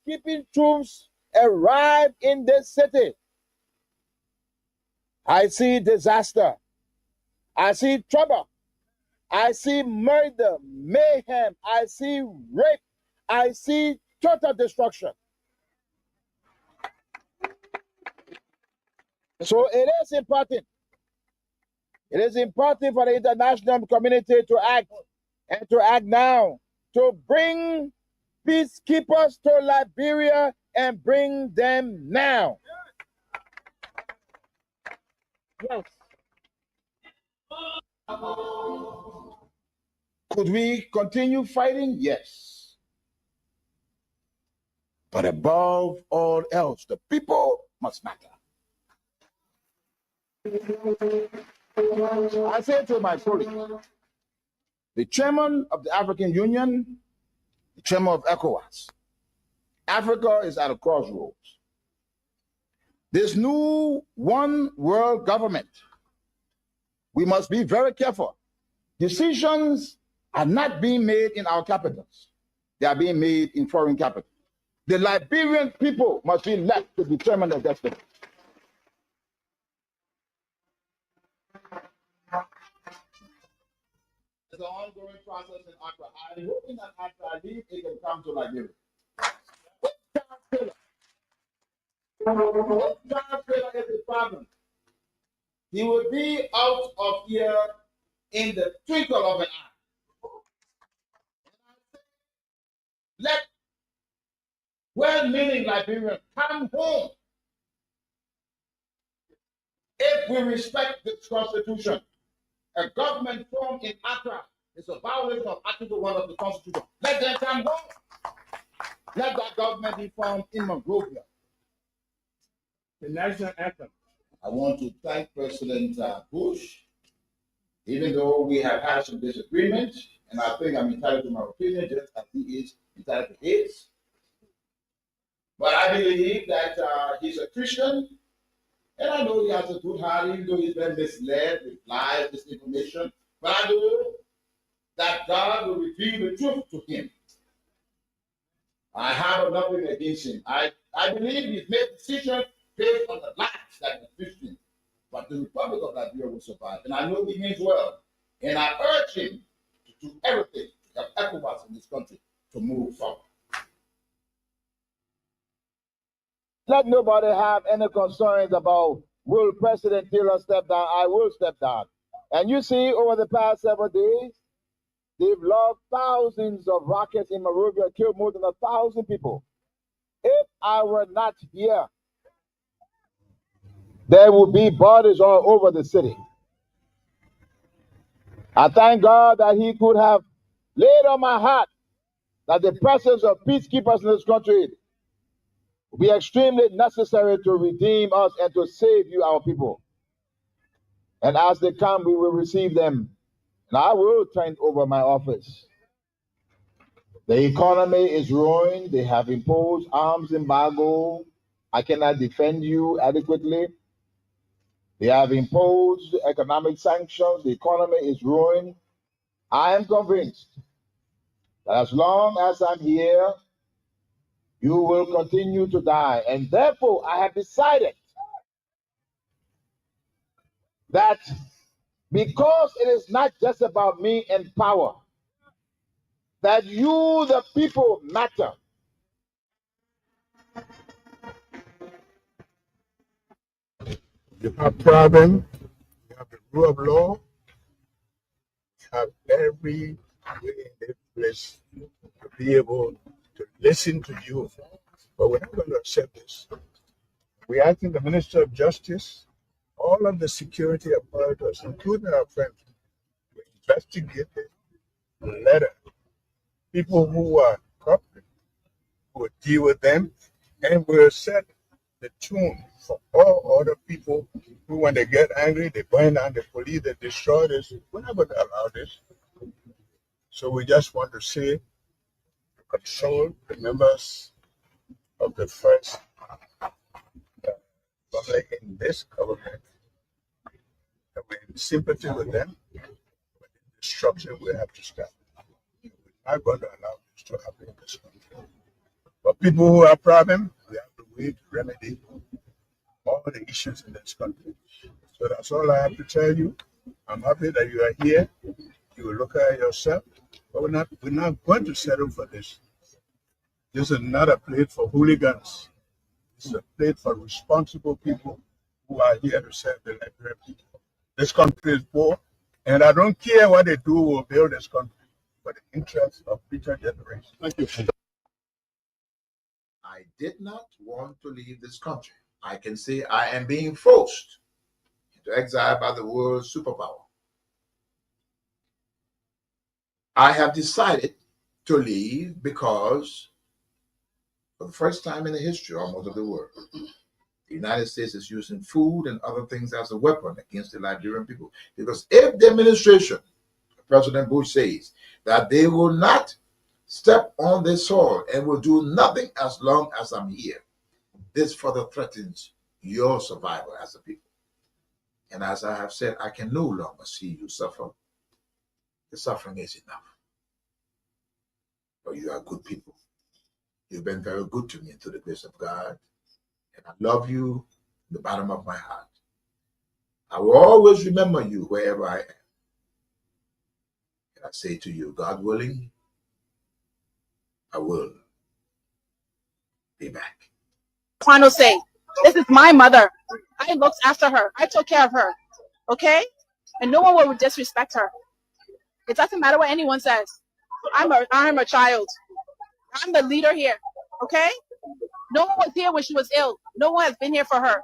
peacekeeping troops arrive in this city, I see disaster. I see trouble. I see murder, mayhem. I see rape. I see total destruction. So it is important. It is important for the international community to act, and to act now, to bring peacekeepers to Liberia and bring them now. Yes. Could we continue fighting? Yes. But above all else, the people must matter. I say to my colleagues, the chairman of the African Union, the chairman of ECOWAS, Africa is at a crossroads. This new one world government, we must be very careful. Decisions are not being made in our capitals. They are being made in foreign capitals. The Liberian people must be left to determine their destiny. There's an ongoing process in Accra. I'm hoping that after I leave, it can come to Liberia. Charles Taylor is the problem. He will be out of here in the twinkle of an eye. Let well-meaning Liberians come home. If we respect this constitution, a government formed in Accra is a violation of Article 1 of the Constitution. Let them come home. Let that government be formed in Monrovia. The national anthem. I want to thank President Bush, even though we have had some disagreements, and I think I'm entitled to my opinion just as he is entitled to his. But I believe that he's a Christian, and I know he has a good heart, even though he's been misled with lies, misinformation. But I know that God will reveal the truth to him. I have nothing against him. I believe he's made decisions based on the lies that the Christian, but the Republic of Liberia will survive. And I know he means well. And I urge him to do everything to help ECOWAS in this country to move forward. Let nobody have any concerns about will President Taylor step down. I will step down. And you see, over the past several days, they've lost thousands of rockets in Monrovia, killed more than 1,000 people. If I were not here, there would be bodies all over the city. I thank God that he could have laid on my heart that the presence of peacekeepers in this country will be extremely necessary to redeem us and to save you, our people. And as they come, we will receive them. And I will turn over my office. The economy is ruined. They have imposed arms embargo. I cannot defend you adequately. They have imposed economic sanctions. The economy is ruined. I am convinced that as long as I'm here, you will continue to die. And therefore, I have decided that because it is not just about me and power, that you, the people, matter. You have problem, you have the rule of law, you have every way in this place to be able to listen to you. But we're not going to accept this. We're asking the Minister of Justice, all of the security apparatus, including our friends, to investigate the letter. People who are corrupt, who will deal with them, and will set the tune for all other people who, when they get angry, they burn down the police, they destroy this. We're not going to allow this. So we just want to say, to console the members of the first public in this government, that we're in sympathy with them, but the destruction will have to stop. We're not going to allow this to happen in this country. For people who have problems, we have to way to remedy all the issues in this country. So that's all I have to tell you. I'm happy that you are here. You will look at yourself, but we're not going to settle for this. This is not a place for hooligans. This is a place for responsible people who are here to serve the Liberian people. This country is poor, and I don't care what they do. We'll build this country for the interest of future generations. Thank you. I did not want to leave this country. I can say I am being forced into exile by the world superpower. I have decided to leave because for the first time in the history almost of the world, the United States is using food and other things as a weapon against the Liberian people. Because if the administration, President Bush says that they will not step on this soil and will do nothing as long as I'm here, this further threatens your survival as a people. And as I have said, I can no longer see you suffer. The suffering is enough. But you are good people. You've been very good to me and to the grace of God. And I love you from the bottom of my heart. I will always remember you wherever I am. And I say to you, God willing, I will be back. Final say, this is my mother. I looked after her. I took care of her. Okay? And no one will disrespect her. It doesn't matter what anyone says. I'm a child. I'm the leader here. Okay? No one was here when she was ill. No one has been here for her.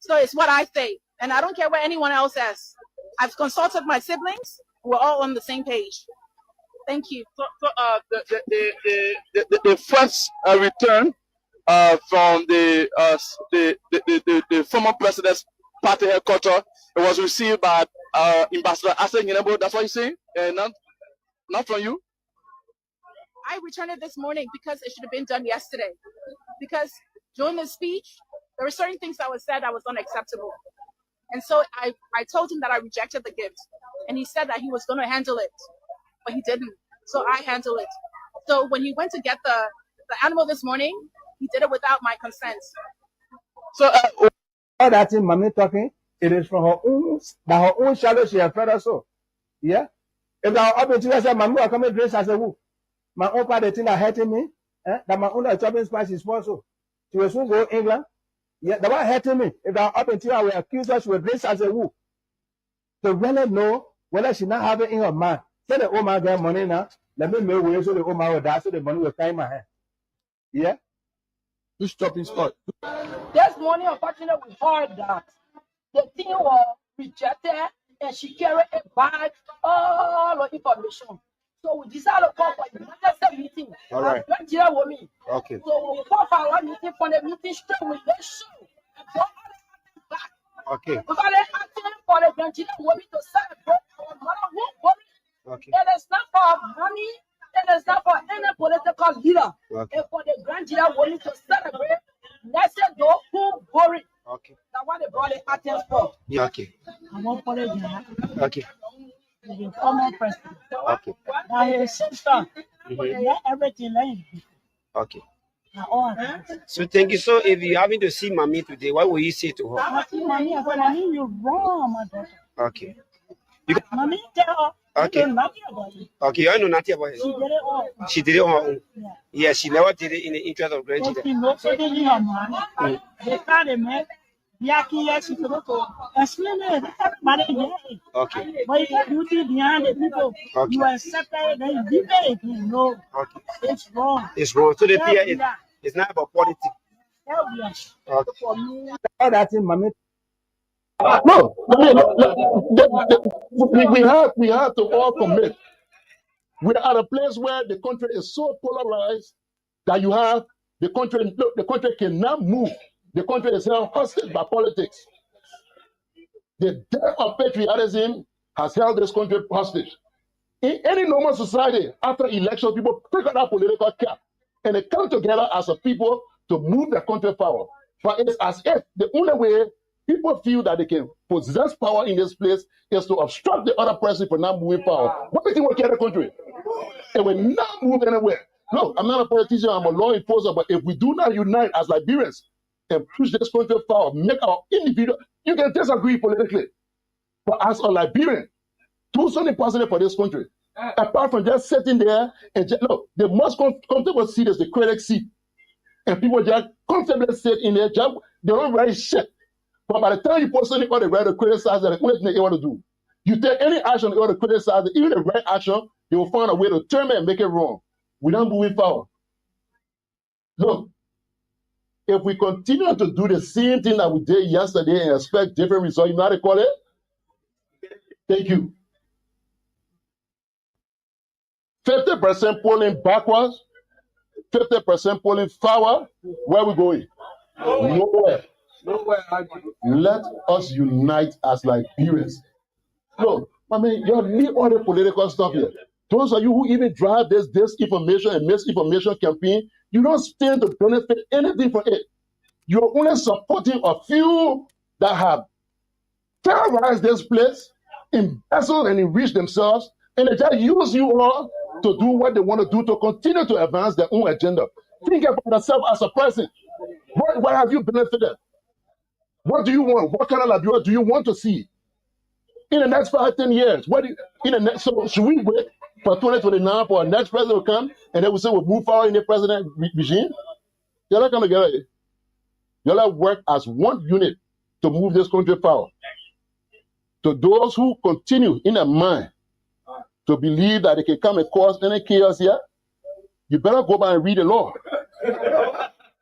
So it's what I say. And I don't care what anyone else says. I've consulted my siblings. We're all on the same page. Thank you. The first return from the former president's party headquarters, it was received by Ambassador Asa Nyinebo. That's what you're saying? Not from you? I returned it this morning because it should have been done yesterday. Because during the speech, there were certain things that was said that was unacceptable. And so I told him that I rejected the gift. And he said that he was going to handle it. But he didn't. So I handled it. So when he went to get the animal this morning, he did it without my consent. So all that thing mommy talking, it is from her own shadow she has fed us so. Yeah? If I open to say mommy will come and dress as a woo. My own part the thing that hurting me, that my own chopping spice is also. She will soon go to England. Yeah, the one hurting me. If I up until I will accuse her, she will dress as a woo. So really know whether she not have it in her mind. Say the old man get money now. Let me make way so the old man will die so the money will come in my hand. Yeah? This chopping spot. This morning, unfortunately, we heard that the thing was rejected and she carried a bag, all the information. So we decided to call for a emergency meeting. All right. With me. Okay. So we call for our meeting for the meeting straight with the show. And brought all the acting back. Okay. We started acting for the Nigerian women to celebrate our mother who buried. Okay. It is not for money. It is not for any political leader. Okay. It's for the grandchildren women to celebrate. Let's say those who buried. Okay. That's what they brought the actors for. Yeah, okay. I won't follow you. Okay. The former president. Okay. Now his sister. Everything like Okay. So thank you. So if you having to see mommy today, what will you say to her? I see mommy, I said, mommy, you're wrong, my daughter. Okay. Mommy, tell her. Okay. You know nothing about it. Okay, I know nothing about She it. did it all. She did it on her own. Yeah. Yeah, she never did it in the interest of But she grandchildren. knows so they need her money. They found a man. She's supposed to explain it. Everybody hear it. Okay. But if you do it behind the people, Okay. you accept it, then you give it. You know, Okay. it's wrong. It's wrong. So the Yeah, fear yeah. it's not about politics. Hell yes. Okay. For me, All that thing mommy. No, we have to all commit. We are at a place where the country is so polarized that you have the country cannot move. The country is held hostage by politics. The death of patriotism has held this country hostage. In any normal society, after election, people pick up that political cap and they come together as a people to move the country forward. But it's as if the only way people feel that they can possess power in this place is to obstruct the other person from not moving forward. What do you think will get the country? It will not move anywhere. Look, I'm not a politician, I'm a law enforcer, but if we do not unite as Liberians and push this country forward, make our individual, you can disagree politically, but as a Liberian, do something positive for this country. Apart from just sitting there and just, look, the most comfortable seat is the critic seat. And people just comfortably sit in their job, they don't write shit. But by the time you put something on the right to criticize it, the only thing they want to do. You take any action they want to criticize it, even the right action, they will find a way to turn it and make it wrong. We don't move forward. Look, if we continue to do the same thing that we did yesterday and expect different results, you know how to call it? Thank you. 50% polling backwards, 50% polling forward. Where are we going? Nowhere. Let us unite as Liberians. Look, I mean, you leave all the political stuff here. Those of you who even drive this disinformation and misinformation campaign, you don't stand to benefit anything from it. You're only supporting a few that have terrorized this place, embezzled and enriched themselves, and they just use you all to do what they want to do to continue to advance their own agenda. Think about yourself as a person. What have you benefited? What do you want? What kind of Liberia do you want to see in the next 5-10 years? So should we wait for 2029 for our next president to come and then we say we'll move forward in the president regime? You're not going to get it. You'll have work as one unit to move this country forward. To those who continue in their mind to believe that they can come and cause any chaos here, you better go back and read the law.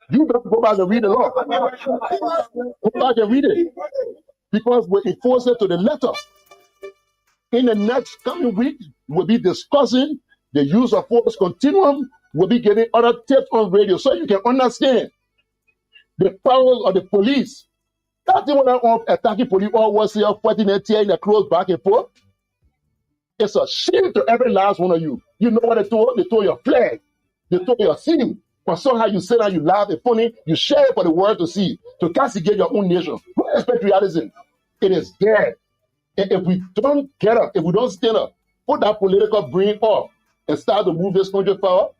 You better go back and read the law. Go back and read it. Because we enforce it to the letter. In the next coming week, we'll be discussing the use of force continuum. We'll be getting other tips on radio so you can understand the powers of the police. That's the one that attacking police all was here, fighting and tearing their clothes back and forth. It's a shame to every last one of you. You know what they told? They tore your flag. They tore your seal. But somehow you sit down, you laugh, it's funny, you share it for the world to see, to castigate your own nation. Who expect realism? It is dead. And if we don't get up, if we don't stand up, put that political brain off and start to move this country forward,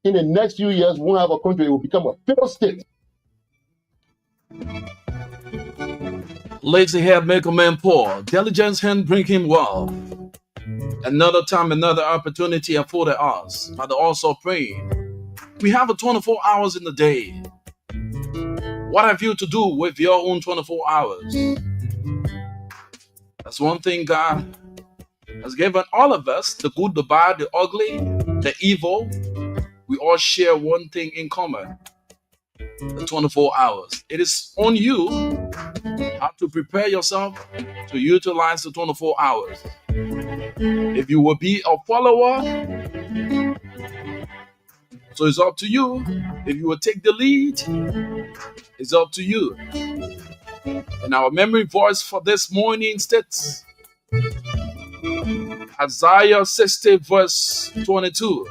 in the next few years, we won't have a country, it will become a failed state. Lazy hair make a man poor, diligence hand bring him wealth. Another time, another opportunity afforded us, but also praying. We have a 24 hours in the day. What have you to do with your own 24 hours? That's one thing God has given all of us, the good, the bad, the ugly, the evil. We all share one thing in common, the 24 hours. It is on you how to prepare yourself to utilize the 24 hours. If you will be a follower, so it's up to you. If you will take the lead, it's up to you. And our memory verse for this morning states Isaiah 60 verse 22.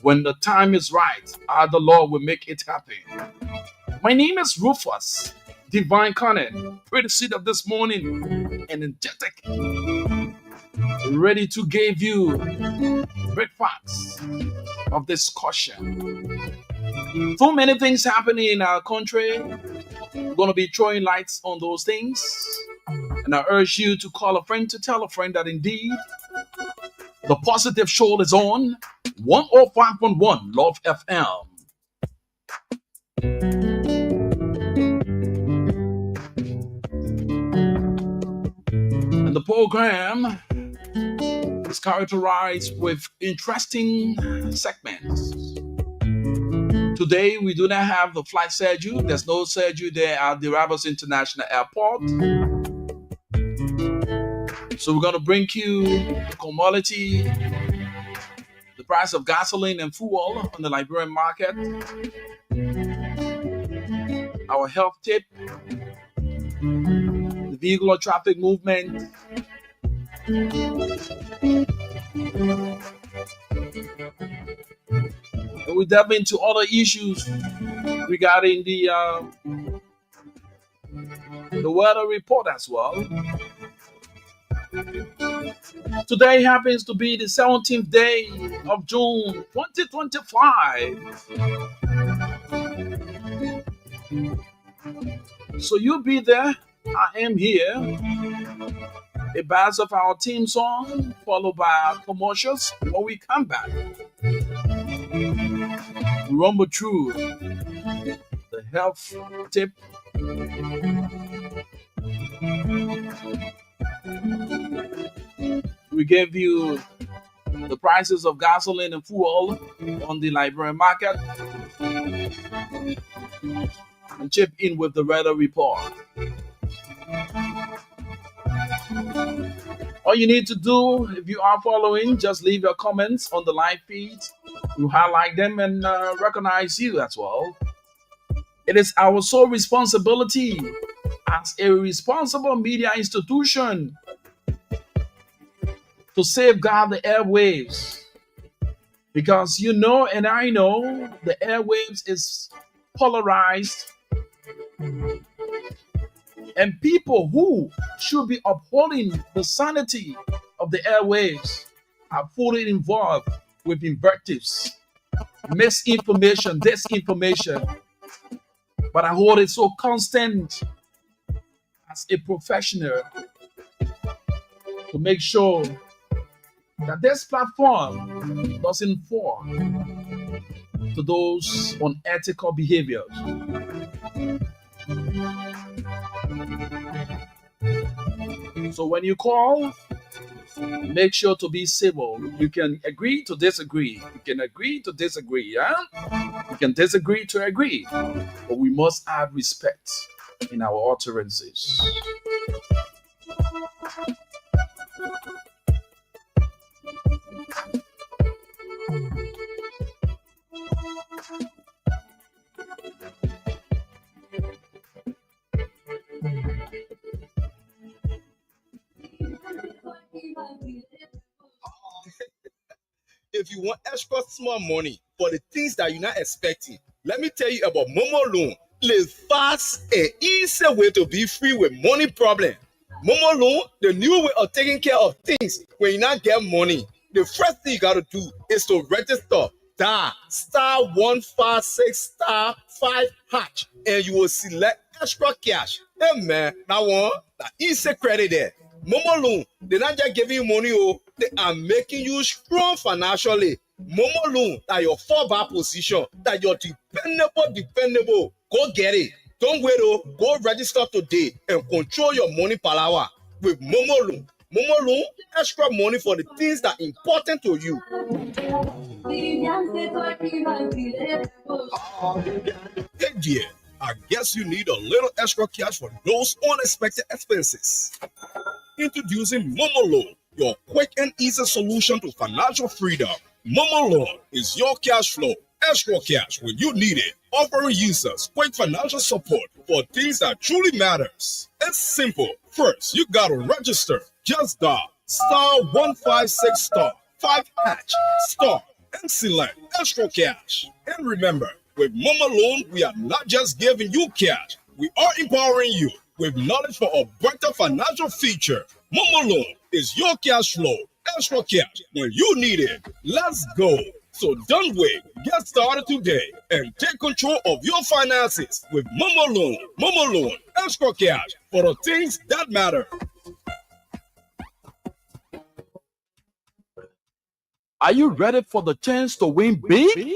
When the time is right, I, the Lord, will make it happen. My name is Rufus, Divine Cunning, pretty seed of this morning, energetic, ready to give you breakfast of discussion. So many things happening in our country. We're going to be throwing lights on those things. And I urge you to call a friend to tell a friend that indeed the positive show is on 105.1 Love FM. And the program is characterized with interesting segments. Today, we do not have the flight schedule. There's no schedule there at the Ravos International Airport. So we're going to bring you the commodity, the price of gasoline and fuel on the Liberian market, our health tip, the vehicular traffic movement, and we delve into other issues regarding the weather report as well. Today happens to be the 17th day of June 2025. So you be there. I am here. A buzz of our theme song, followed by our commercials. When we come back, we rumble through the health tip. We gave you the prices of gasoline and fuel on the Liberian market, and chip in with the weather report. All you need to do, if you are following, just leave your comments on the live feed. We'll highlight them and recognize you as well. It is our sole responsibility as a responsible media institution to safeguard the airwaves. Because you know and I know the airwaves is polarized, and people who should be upholding the sanity of the airwaves are fully involved with invectives, misinformation, disinformation. But I hold it so constant as a professional to make sure that this platform doesn't fall to those unethical behaviors. So when you call, make sure to be civil. You can agree to disagree. You can agree to disagree, yeah? You can disagree to agree. But we must have respect in our utterances. If you want extra small money for the things that you're not expecting, let me tell you about Momo Loan. The fast and easy way to be free with money problem. Momo Loan, the new way of taking care of things when you not get money. The first thing you got to do is to register *156*5# and you will select extra cash. Hey man, that one, that easy credit there. Momo Loan, they're not just giving you money, they are making you strong financially. Momo Loan, that your fallback position, that you're dependable. Go get it. Don't wait, go register today and control your money power with Momo Loan. Momo Loan, extra money for the things that are important to you. Hey dear, I guess you need a little extra cash for those unexpected expenses. Introducing Momo Loan, your quick and easy solution to financial freedom. Momo Loan is your cash flow, extra cash when you need it, offering users quick financial support for things that truly matters. It's simple. First, you gotta register. Just dial *156*5# and select extra cash. And remember, with Momo Loan, we are not just giving you cash, we are empowering you with knowledge for a better financial future. Momo Loan is your cash flow, extra cash when you need it. Let's go. So don't wait. Get started today and take control of your finances with Momo Loan. Momo Loan, extra cash for the things that matter. Are you ready for the chance to win big?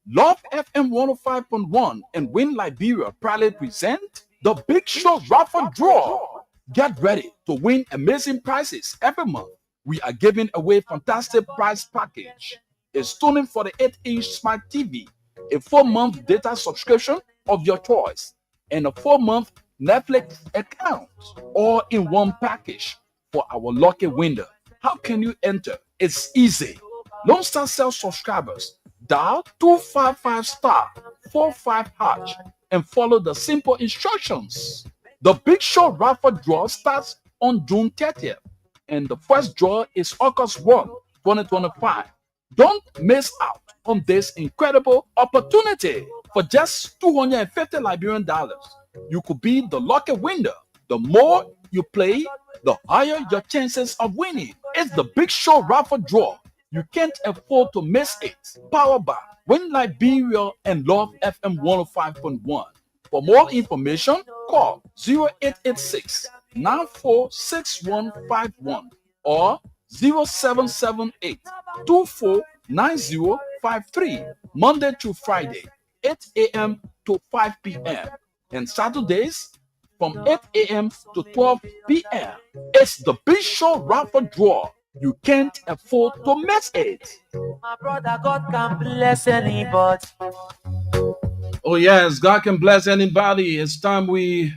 Love FM 105.1 and Win Liberia proudly present the Big Show Raffle Draw. Get ready to win amazing prizes every month. We are giving away fantastic prize package, a stunning 48-inch smart TV, a 4-month data subscription of your choice, and a 4-month Netflix account, all in one package for our lucky winner. How can you enter? It's easy. Lone Star Cell subscribers, dial 255*45# and follow the simple instructions. The Big Show Raffle Draw starts on June 30th, and the first draw is August 1, 2025. Don't miss out on this incredible opportunity. For just $250 Liberian dollars, you could be the lucky winner. The more you play, the higher your chances of winning. It's the Big Show Raffle Draw. You can't afford to miss it. Power by Win Liberia and Love FM 105.1. For more information, call 0886 946151 or 0778 249053. Monday to Friday, 8 a.m. to 5 p.m. and Saturdays from 8 a.m. to 12 p.m. It's the Big Show Raffle Draw. You can't afford to miss it. My brother, God can bless anybody. Oh yes, God can bless anybody. It's time we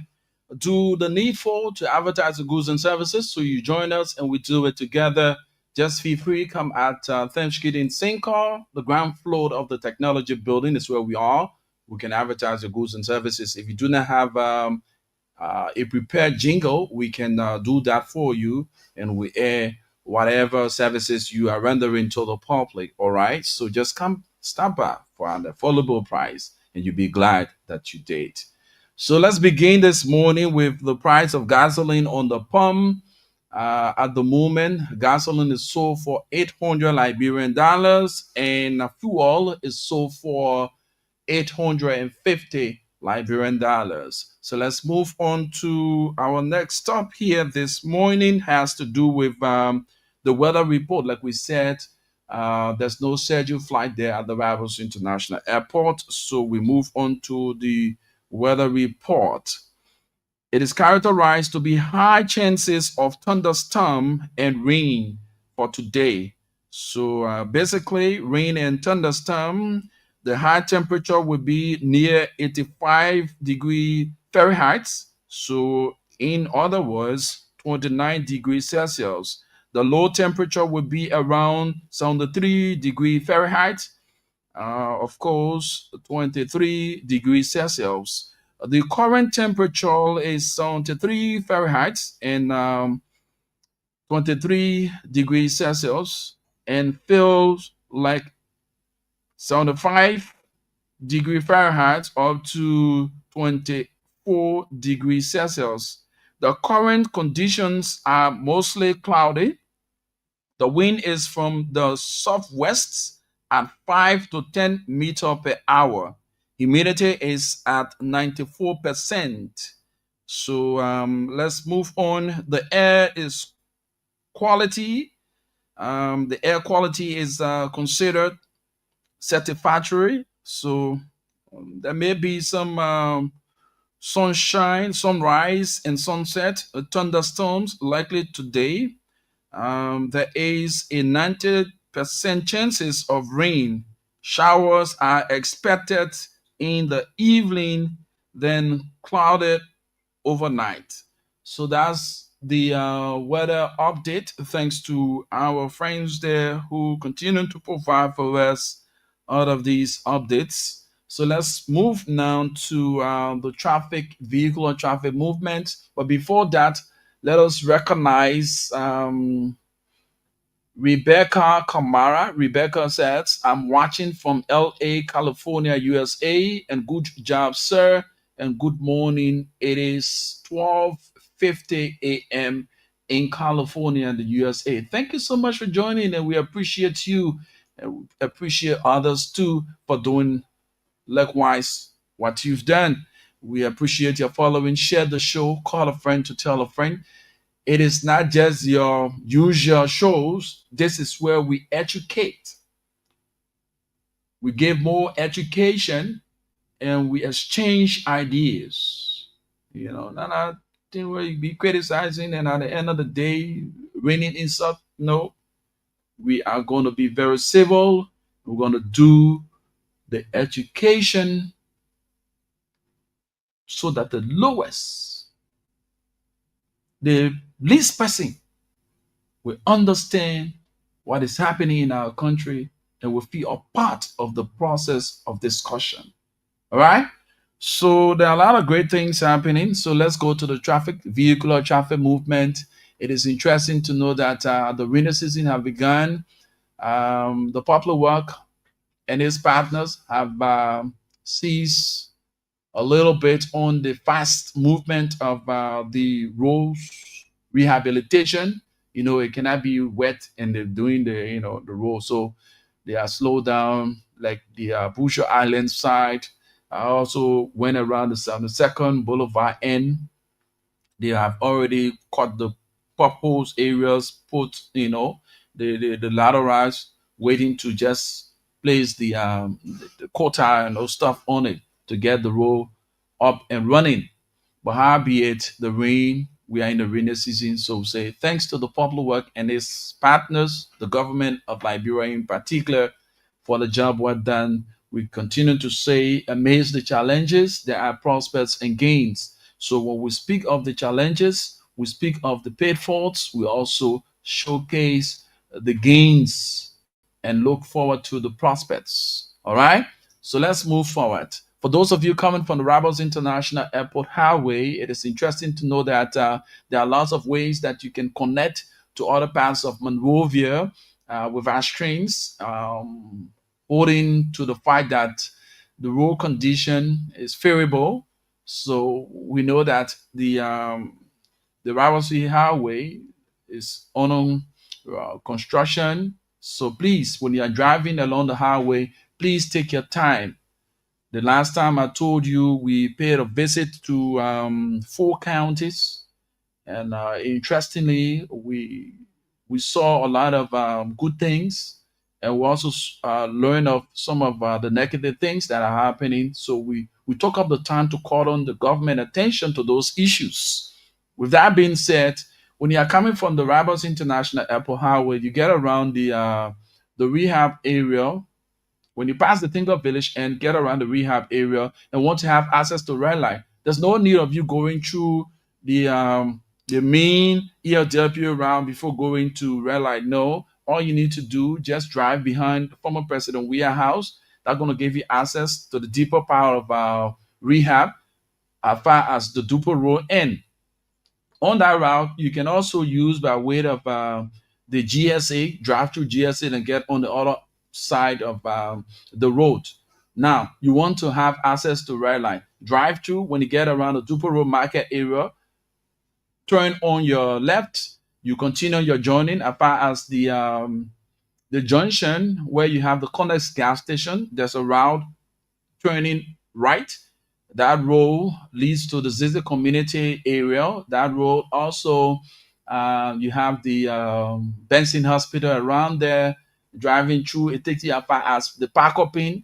do the needful to advertise the goods and services. So you join us and we do it together. Just feel free. Come at Thanksgiving Syncor, the ground floor of the technology building is where we are. We can advertise the goods and services. If you do not have a prepared jingle, we can do that for you, and we air whatever services you are rendering to the public. All right. So just come stop by for an affordable price, and you'll be glad that you did. So let's begin this morning with the price of gasoline on the pump. At the moment, gasoline is sold for 800 Liberian dollars, and fuel is sold for 850 Liberian dollars. So let's move on to our next stop here this morning. Has to do with the weather report. Like we said, there's no scheduled flight there at the Barbados International Airport. So we move on to the weather report. It is characterized to be high chances of thunderstorm and rain for today. So basically, rain and thunderstorm. The high temperature will be near 85 degrees Fahrenheit. So in other words, 29 degrees Celsius. The low temperature will be around 73 degrees Fahrenheit. Of course, 23 degrees Celsius. The current temperature is 73 Fahrenheit and 23 degrees Celsius, and feels like 75 degrees Fahrenheit up to 24 degrees Celsius. The current conditions are mostly cloudy. The wind is from the southwest at 5 to 10 meters per hour. Humidity is at 94%. So let's move on. The air is quality. The air quality is considered satisfactory. So there may be some sunshine, sunrise, and sunset, thunderstorms likely today. There is a 90% chances of rain. Showers are expected in the evening, then clouded overnight. So that's the weather update. Thanks to our friends there who continue to provide for us all of these updates. So let's move now to the vehicular traffic movement. But before that, let us recognize Rebecca Kamara. Rebecca says, I'm watching from LA, California, USA, and good job, sir, and good morning. It is 12:50 a.m. in California and the USA. Thank you so much for joining, and we appreciate you, and we appreciate others too for doing likewise what you've done. We appreciate your following. Share the show, call a friend to tell a friend. It is not just your usual shows. This is where we educate. We give more education and we exchange ideas. You know, not thing where you be criticizing and at the end of the day, raining insult. No, we are going to be very civil. We're going to do the education so that the least person will understand what is happening in our country and will feel a part of the process of discussion. All right. So there are a lot of great things happening. So let's go to the vehicular traffic movement. It is interesting to know that the rainy season have begun. The Popular Work and its partners have seized a little bit on the fast movement of the roads rehabilitation. it cannot be wet and they're doing the road. So they are slowed down, like the Busher Island side. I also went around the 72nd Boulevard end. They have already cut the purpose areas, put the laterals, waiting to just place the quota and those stuff on it to get the road up and running. But howbeit the rain, we are in the rainy season, so say thanks to the public work and its partners, the government of Liberia in particular, for the job well done. We continue to say, amidst the challenges, there are prospects and gains. So when we speak of the challenges, we speak of the pitfalls, we also showcase the gains and look forward to the prospects. All right. So let's move forward. For those of you coming from the Rabos International Airport Highway, it is interesting to know that there are lots of ways that you can connect to other parts of Monrovia with our trains, owing to the fact that the road condition is favorable. So we know that the Rabos Highway is on construction. So please, when you are driving along the highway, please take your time. The last time I told you, we paid a visit to 4 counties, and interestingly, we saw a lot of good things, and we also learned of some of the negative things that are happening. So we took up the time to call on the government attention to those issues. With that being said, when you are coming from the Rabos International Airport Highway, you get around the rehab area. When you pass the Tinker Village and get around the rehab area and want to have access to red light, there's no need of you going through the main ELW round before going to red light. No, all you need to do, just drive behind former President Weah House. That's going to give you access to the deeper part of rehab as far as the Duper Road end. On that route, you can also use by way of the GSA, drive through GSA and get on the other side of the road. Now, you want to have access to red line. Drive through when you get around the Duper Road market area, turn on your left, you continue your journey as far as the junction where you have the Connex gas station. There's a route turning right. That road leads to the Zizi community area. That road also, you have the Benson Hospital around there. Driving through, it takes you as far as the park up in.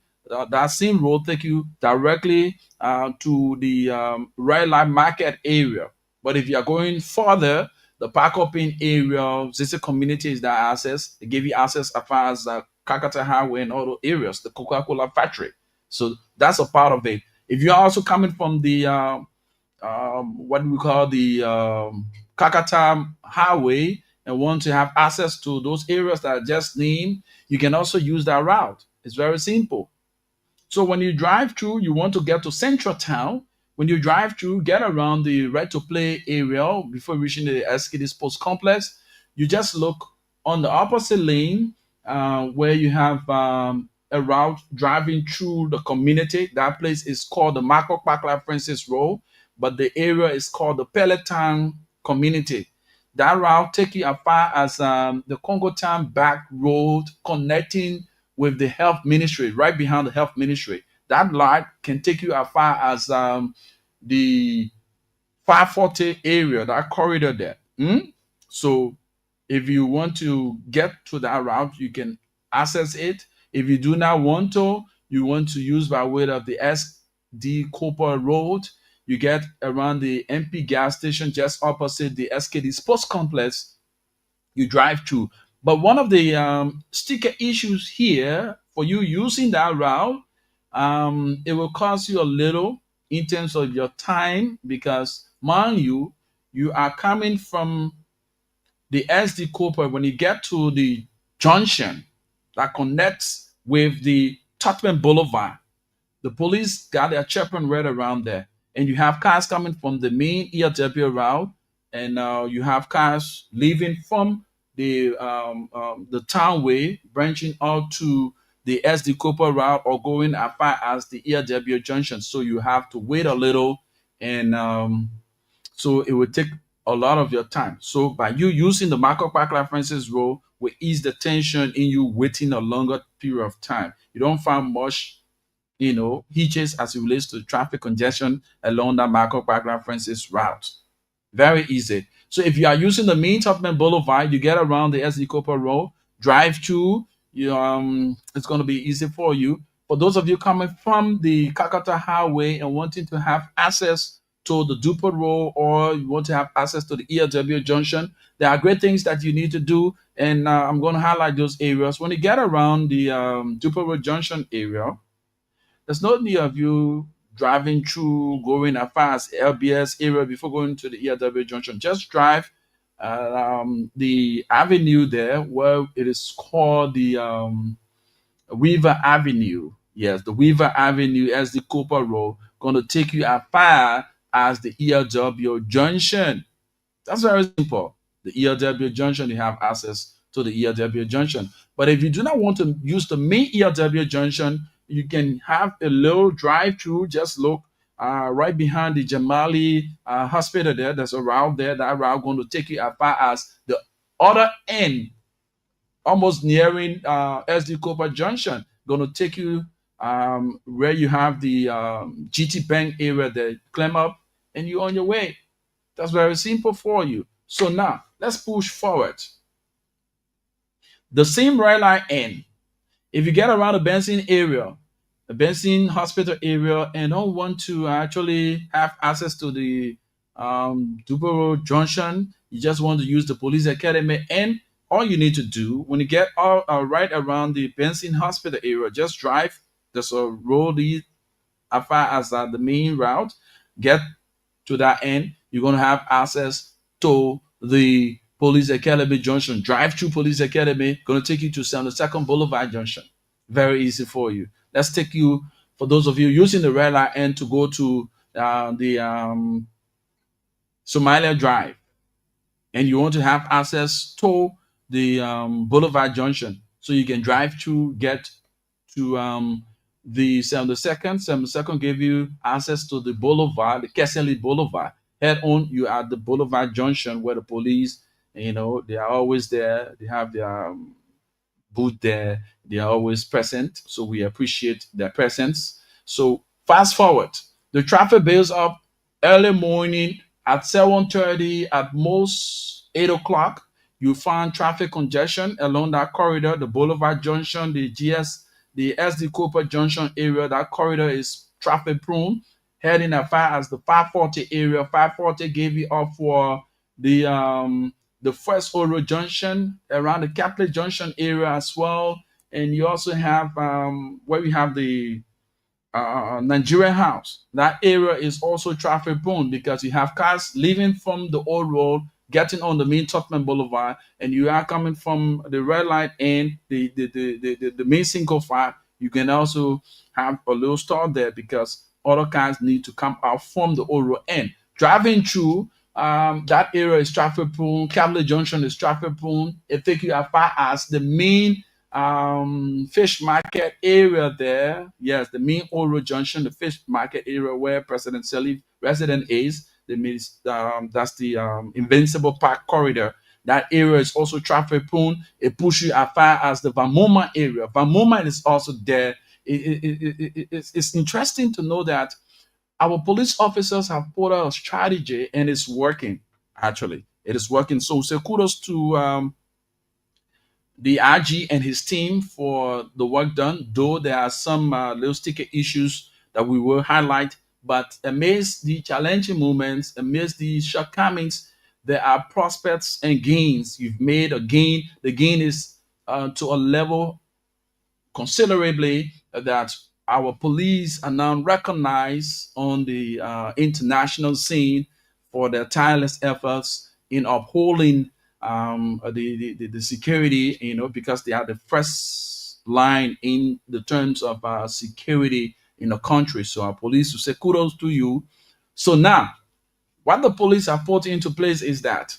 That same road take you directly to the red light market area. But if you are going further, the park up in area, Zizi community is that access. They give you access as far as Kakata Highway and other areas, the Coca-Cola factory. So that's a part of it. If you're also coming from the what we call the Kakata Highway and want to have access to those areas that I just named, you can also use that route. It's very simple. So when you drive through, you want to get to Central Town. When you drive through, get around the Right to Play area before reaching the SKD Sports Complex. You just look on the opposite lane where you have a route driving through the community. That place is called the Marco Pakla Francis Road, but the area is called the Peloton Community. That route take you as far as the Congo Town back road connecting with the health ministry, right behind the health ministry. That line can take you as far as the 540 area, that corridor there. So if you want to get to that route, you can access it. If you do not want to, you want to use by way of the SD Cooper Road, you get around the MP gas station just opposite the SKD Sports Complex, you drive through. But one of the sticker issues here for you using that route, it will cost you a little in terms of your time because, mind you, you are coming from the SD Cooper. When you get to the junction that connects with the Tottenham Boulevard, the police got their checkpoint right around there. And you have cars coming from the main ELW route, and you have cars leaving from the townway, branching out to the SD Cooper route or going as far as the ELW junction. So you have to wait a little, and so it will take a lot of your time. So by you using the Marco Park Francis rule, will ease the tension in you waiting a longer period of time. You don't find much, hitches as it relates to traffic congestion along that Marco Park Francis route. Very easy. So if you are using the main Tubman Boulevard, you get around the SD Cooper Road, drive to, it's going to be easy for you. For those of you coming from the Kakata Highway and wanting to have access to the Dupont Road, or you want to have access to the ELW Junction, there are great things that you need to do, and I'm going to highlight those areas. When you get around the Dupont Road Junction area, there's no need of you driving through, going as far as LBS area before going to the ELW Junction. Just drive the avenue there where it is called the Weaver Avenue. Yes, the Weaver Avenue as the Cooper Road, going to take you as far as the ELW Junction. That's very simple. The ELW Junction, you have access to the ELW Junction. But if you do not want to use the main ELW Junction, you can have a little drive through. Just look right behind the Jamali Hospital there. There's a route there. That route going to take you as far as the other end, almost nearing SD Cooper Junction. Going to take you where you have the GT Bank area there. Climb up and you're on your way. That's very simple for you. So now let's push forward. The same red line end. If you get around the Benson area, the Benson Hospital area, and don't want to actually have access to the Duboro Junction, you just want to use the Police Academy, and all you need to do when you get right around the Benson Hospital area, just drive. There's a road as far as the main route. Get to that end, you're going to have access to the Police Academy Junction. Drive through Police Academy, going to take you to 72nd Boulevard Junction. Very easy for you. Let's take you, for those of you using the red line end, to go to the Somalia Drive, and you want to have access to the Boulevard Junction, so you can drive to get to the 72nd. 72nd give you access to the Boulevard, the Kesselly Boulevard. Head on, you are at the Boulevard Junction where the police, they are always there. They have their booth there. They are always present, so we appreciate their presence. So fast forward, the traffic builds up early morning at 7:30, at most 8 o'clock. You find traffic congestion along that corridor, the Boulevard Junction, the SD Cooper Junction area. That corridor is traffic prone. Heading as far as the 540 area. 540 gave you up for the First Oro Junction, around the Catholic Junction area as well. And you also have where we have the Nigerian House. That area is also traffic prone because you have cars leaving from the old road, getting on the main Tubman Boulevard, and you are coming from the red light and the main single file. You can also have a little stall there because other cars need to come out from the old road end. Driving through that area is traffic prone. Catholic Junction is traffic prone. It takes you as far as the main fish market area there. Yes, the main Oro Junction, the fish market area where President Salif resident is. That's the Invincible Park corridor. That area is also traffic prone. It pushes you as far as the Vamoma area. Vamoma is also there. It's interesting to know that our police officers have put out a strategy and it's working. Actually, it is working. So kudos to the RG and his team for the work done, though there are some little sticker issues that we will highlight. But amidst the challenging moments, amidst the shortcomings, there are prospects and gains. You've made a gain. The gain is to a level considerably that our police are now recognized on the international scene for their tireless efforts in upholding the security, because they are the first line in the terms of security in the country. So our police will say kudos to you. So now, what the police have put into place is that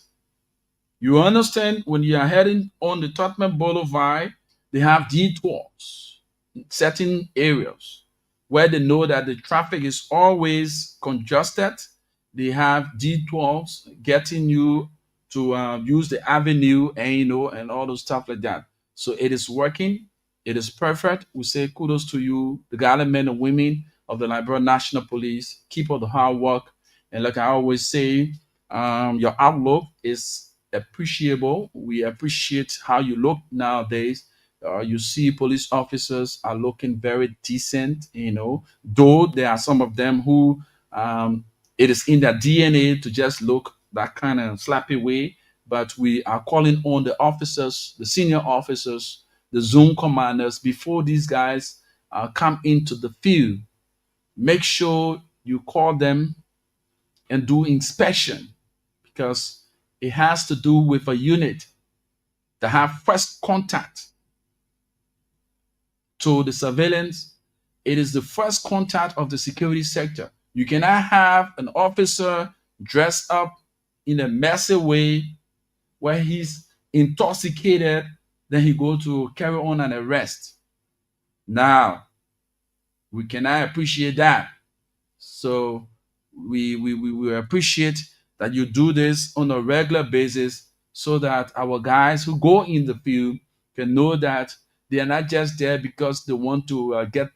you understand when you are heading on the Tottenham Boulevard, they have detours in certain areas where they know that the traffic is always congested they have D12s getting you to use the avenue and and all those stuff like that. So it is working. It is perfect. We say kudos to you, the gallant men and women of the Liberia National Police. Keep up the hard work. And like I always say, your outlook is appreciable. We appreciate how you look nowadays. You see police officers are looking very decent, though there are some of them who it is in their DNA to just look that kind of slappy way. But we are calling on the officers, the senior officers, the zone commanders, before these guys come into the field. Make sure you call them and do inspection, because it has to do with a unit that have first contact to the surveillance. It is the first contact of the security sector. You cannot have an officer dressed up in a messy way where he's intoxicated, then he go to carry on an arrest. Now, we cannot appreciate that. So we appreciate that you do this on a regular basis, so that our guys who go in the field can know that they are not just there because they want to get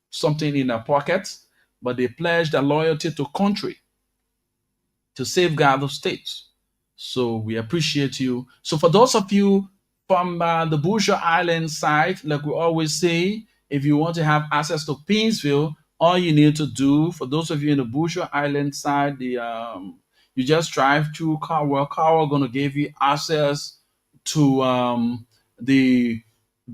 something in their pockets, but they pledge their loyalty to country to safeguard the states. So we appreciate you. So for those of you from the Bourgeois Island side, like we always say, if you want to have access to Painesville, all you need to do, for those of you in the Bourgeois Island side, you just drive through Carwell. Carwell going to give you access to the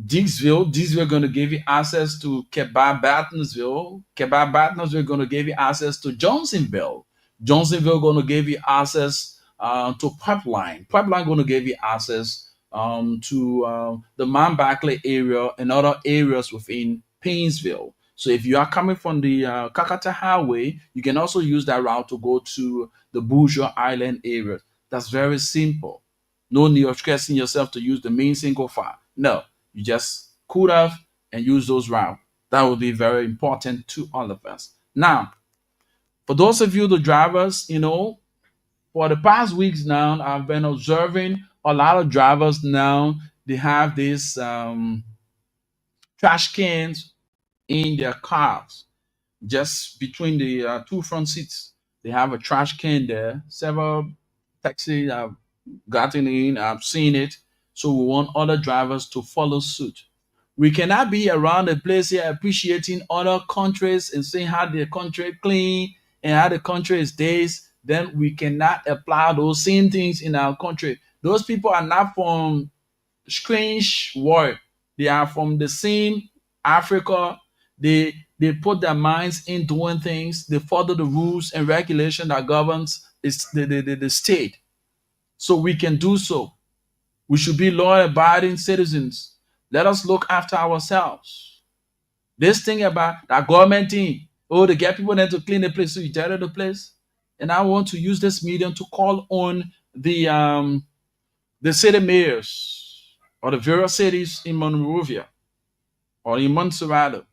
Dixville. Dixville going to give you access to Kebab-Bartonsville. Kebab-Bartonsville going to give you access to Johnsonville. Johnsonville going to give you access to Pipeline. Pipeline going to give you access to the Mount Barkley area and other areas within Painesville. So if you are coming from the Kakata Highway, you can also use that route to go to the Bourgeois Island area. That's very simple. No need of stressing yourself to use the main single file. No, you just cool off and use those routes. That will be very important to all of us. Now, for those of you, the drivers, for the past weeks now, I've been observing a lot of drivers now. They have these trash cans in their cars, just between the two front seats. They have a trash can there. Several taxis have gotten in. I've seen it. So we want other drivers to follow suit. We cannot be around the place here appreciating other countries and saying how their country clean and how the country is this. Then we cannot apply those same things in our country. Those people are not from strange world. They are from the same Africa. They put their minds in doing things. They follow the rules and regulation that governs the state. So we can do so. We should be law-abiding citizens. Let us look after ourselves. This thing about that government thing, to get people there to clean the place, so you dirty the place. And I want to use this medium to call on the city mayors or the various cities in Monrovia or in Montserrat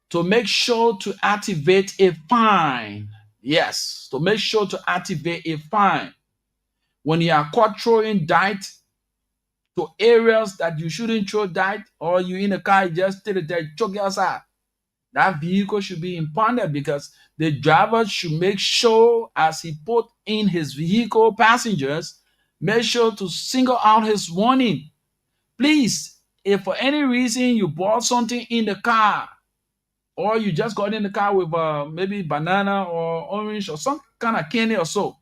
to make sure to activate a fine. Yes, to make sure to activate a fine when you are caught throwing dirt to areas that you shouldn't throw dirt, or you in a car, you just take it there, choke outside. That vehicle should be impounded, because the driver should make sure, as he put in his vehicle passengers, make sure to single out his warning. Please, if for any reason you bought something in the car, or you just got in the car with maybe banana or orange or some kind of candy or so,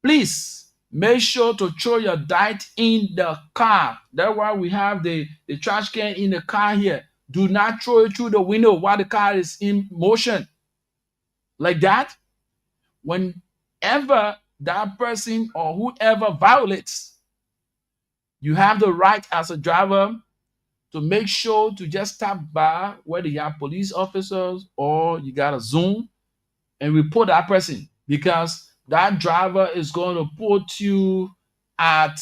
please make sure to throw your dirt in the car. That's why we have the trash can in the car here. Do not throw it through the window while the car is in motion. Like that, whenever that person or whoever violates, you have the right as a driver to make sure to just stop by, whether you have police officers or you got a Zoom, and report that person, because that driver is going to put you at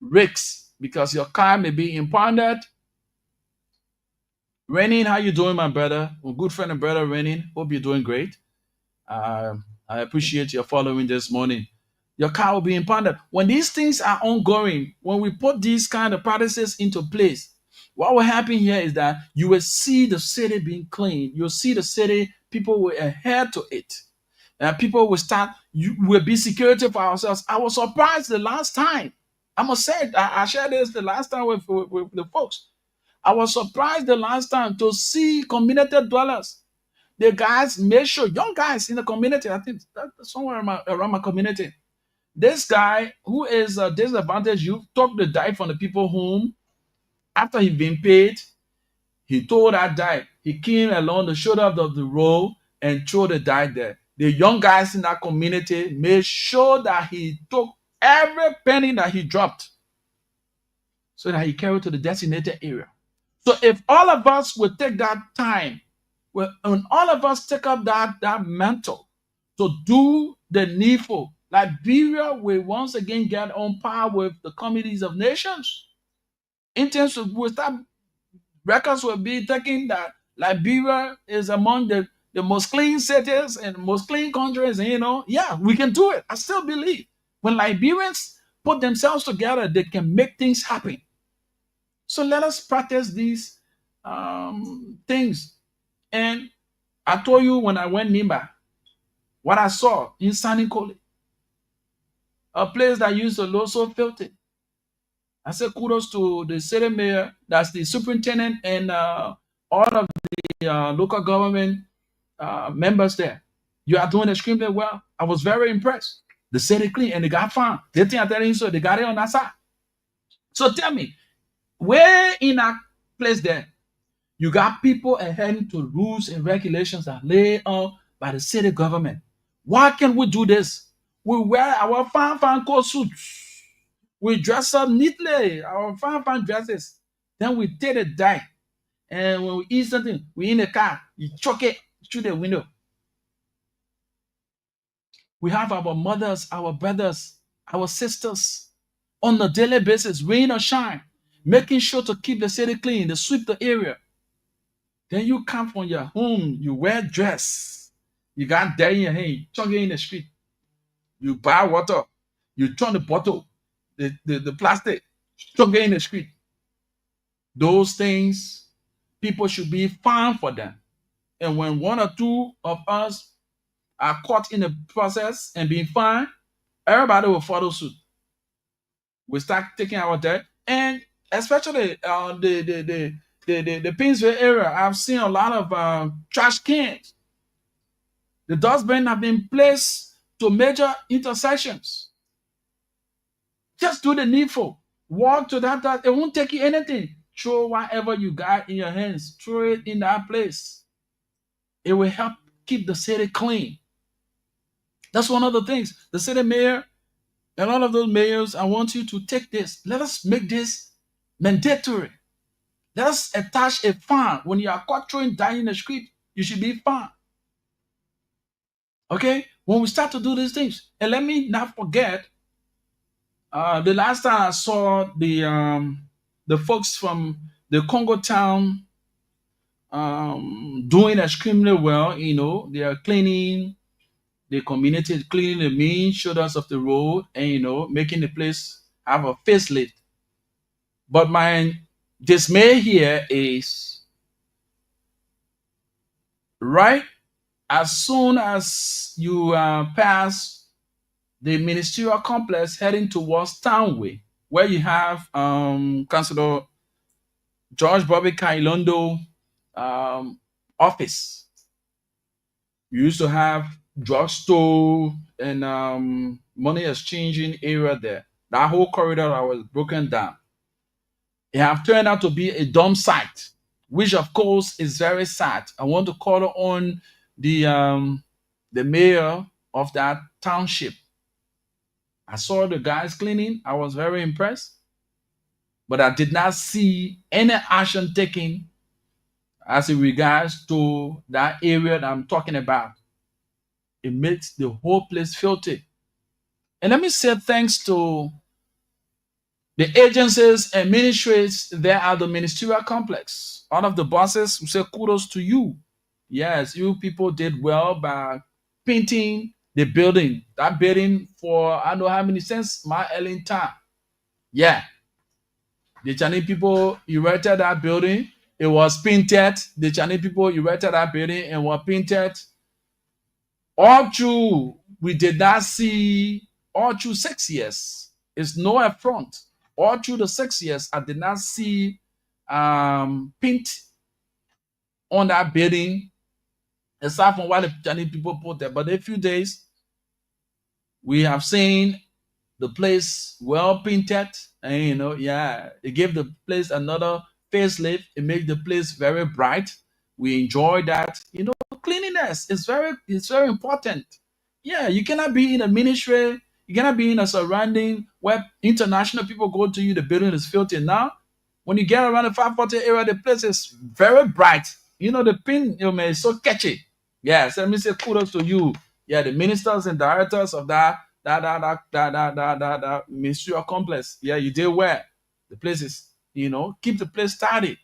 risk, because your car may be impounded. Renin, how you doing, my brother? Well, good friend and brother Renin. Hope you're doing great. I appreciate your following this morning. Your car will be impounded. When these things are ongoing, when we put these kind of practices into place, what will happen here is that you will see the city being clean. You'll see the city, people will adhere to it. And people will start, you will be security for ourselves. I was surprised the last time. I must say, I shared this the last time with the folks. I was surprised the last time to see community dwellers. The guys made sure, young guys in the community, I think that's somewhere around my community. This guy who is a disadvantaged youth took the dime from the people home. After he'd been paid, he told that dime. He came along the shoulder of the road and threw the dime there. The young guys in that community made sure that he took every penny that he dropped so that he carried to the designated area. So if all of us would take that time, when all of us take up that mantle to do the needful, Liberia will once again get on par with the committees of nations. In terms of, records will be taken that Liberia is among the most clean cities and most clean countries. And, yeah, we can do it. I still believe when Liberians put themselves together, they can make things happen. So let us practice these things. And I told you when I went Nimba, what I saw in Sanikole, a place that used to look so filthy. I say kudos to the city mayor, that's the superintendent, and all of the local government members there. You are doing extremely well. I was very impressed. The city clean and they got found. They think I'm telling you so. They got it on that side. So tell me, where in that place there, you got people adhering to rules and regulations that laid out by the city government. Why can't we do this? We wear our fine coat suits. We dress up neatly, our fine dresses. Then we take a dime. And when we eat something, we in the car, you chuck it through the window. We have our mothers, our brothers, our sisters on a daily basis, rain or shine, making sure to keep the city clean, to sweep the area. Then you come from your home, you wear dress, you got that in your hand, chuck it in the street. You buy water, you turn the bottle, the plastic, chuck it in the street. Those things, people should be fined for them. And when one or two of us are caught in the process and being fined, everybody will follow suit. We start taking our debt, and especially the Painesville area, I've seen a lot of trash cans. The dustbin have been placed to major intersections. Just do the needful. Walk to that. It won't take you anything. Throw whatever you got in your hands. Throw it in that place. It will help keep the city clean. That's one of the things. The city mayor and all of those mayors, I want you to take this. Let us make this mandatory. Let us attach a fine. When you are caught throwing down in the street, you should be fined. Okay? When we start to do these things. And let me not forget, the last time I saw the folks from the Congo town doing extremely well, they are cleaning the community, cleaning the main shoulders of the road, and making the place have a facelift. But my dismay here is right as soon as you pass the ministerial complex heading towards Townway, where you have Councillor George Bobby Kailondo office. You used to have drugstore and money exchanging area there. That whole corridor was broken down. It have turned out to be a dump site, which of course is very sad. I want to call on the mayor of that township. I saw the guys cleaning. I was very impressed, but I did not see any action taken as in regards to that area that I'm talking about. It makes the whole place filthy. And let me say thanks to the agencies and ministries there at the ministerial complex. All of the bosses will say kudos to you. Yes, you people did well by painting the building. That building for I don't know how many since my early time. Yeah. The Chinese people erected that building. It was painted. The Chinese people erected that building and were painted. All through, we did not see, all through 6 years. It's no affront. All through the 6 years, I did not see paint on that building, aside from what the Chinese people put there. But in a few days, we have seen the place well painted, and you know, yeah, it gave the place another facelift. It made the place very bright. We enjoy that. You know, cleanliness is very important. Yeah, you cannot be in a ministry, you cannot be in a surrounding where international people go to you. The building is filthy. Now, when you get around the 540 area, the place is very bright. You know, the pin, you know, man, is so catchy. Yeah, so let me say kudos to you. Yeah, the ministers and directors of that ministerial complex. Yeah, you did well. The place is, you know, keep the place tidy.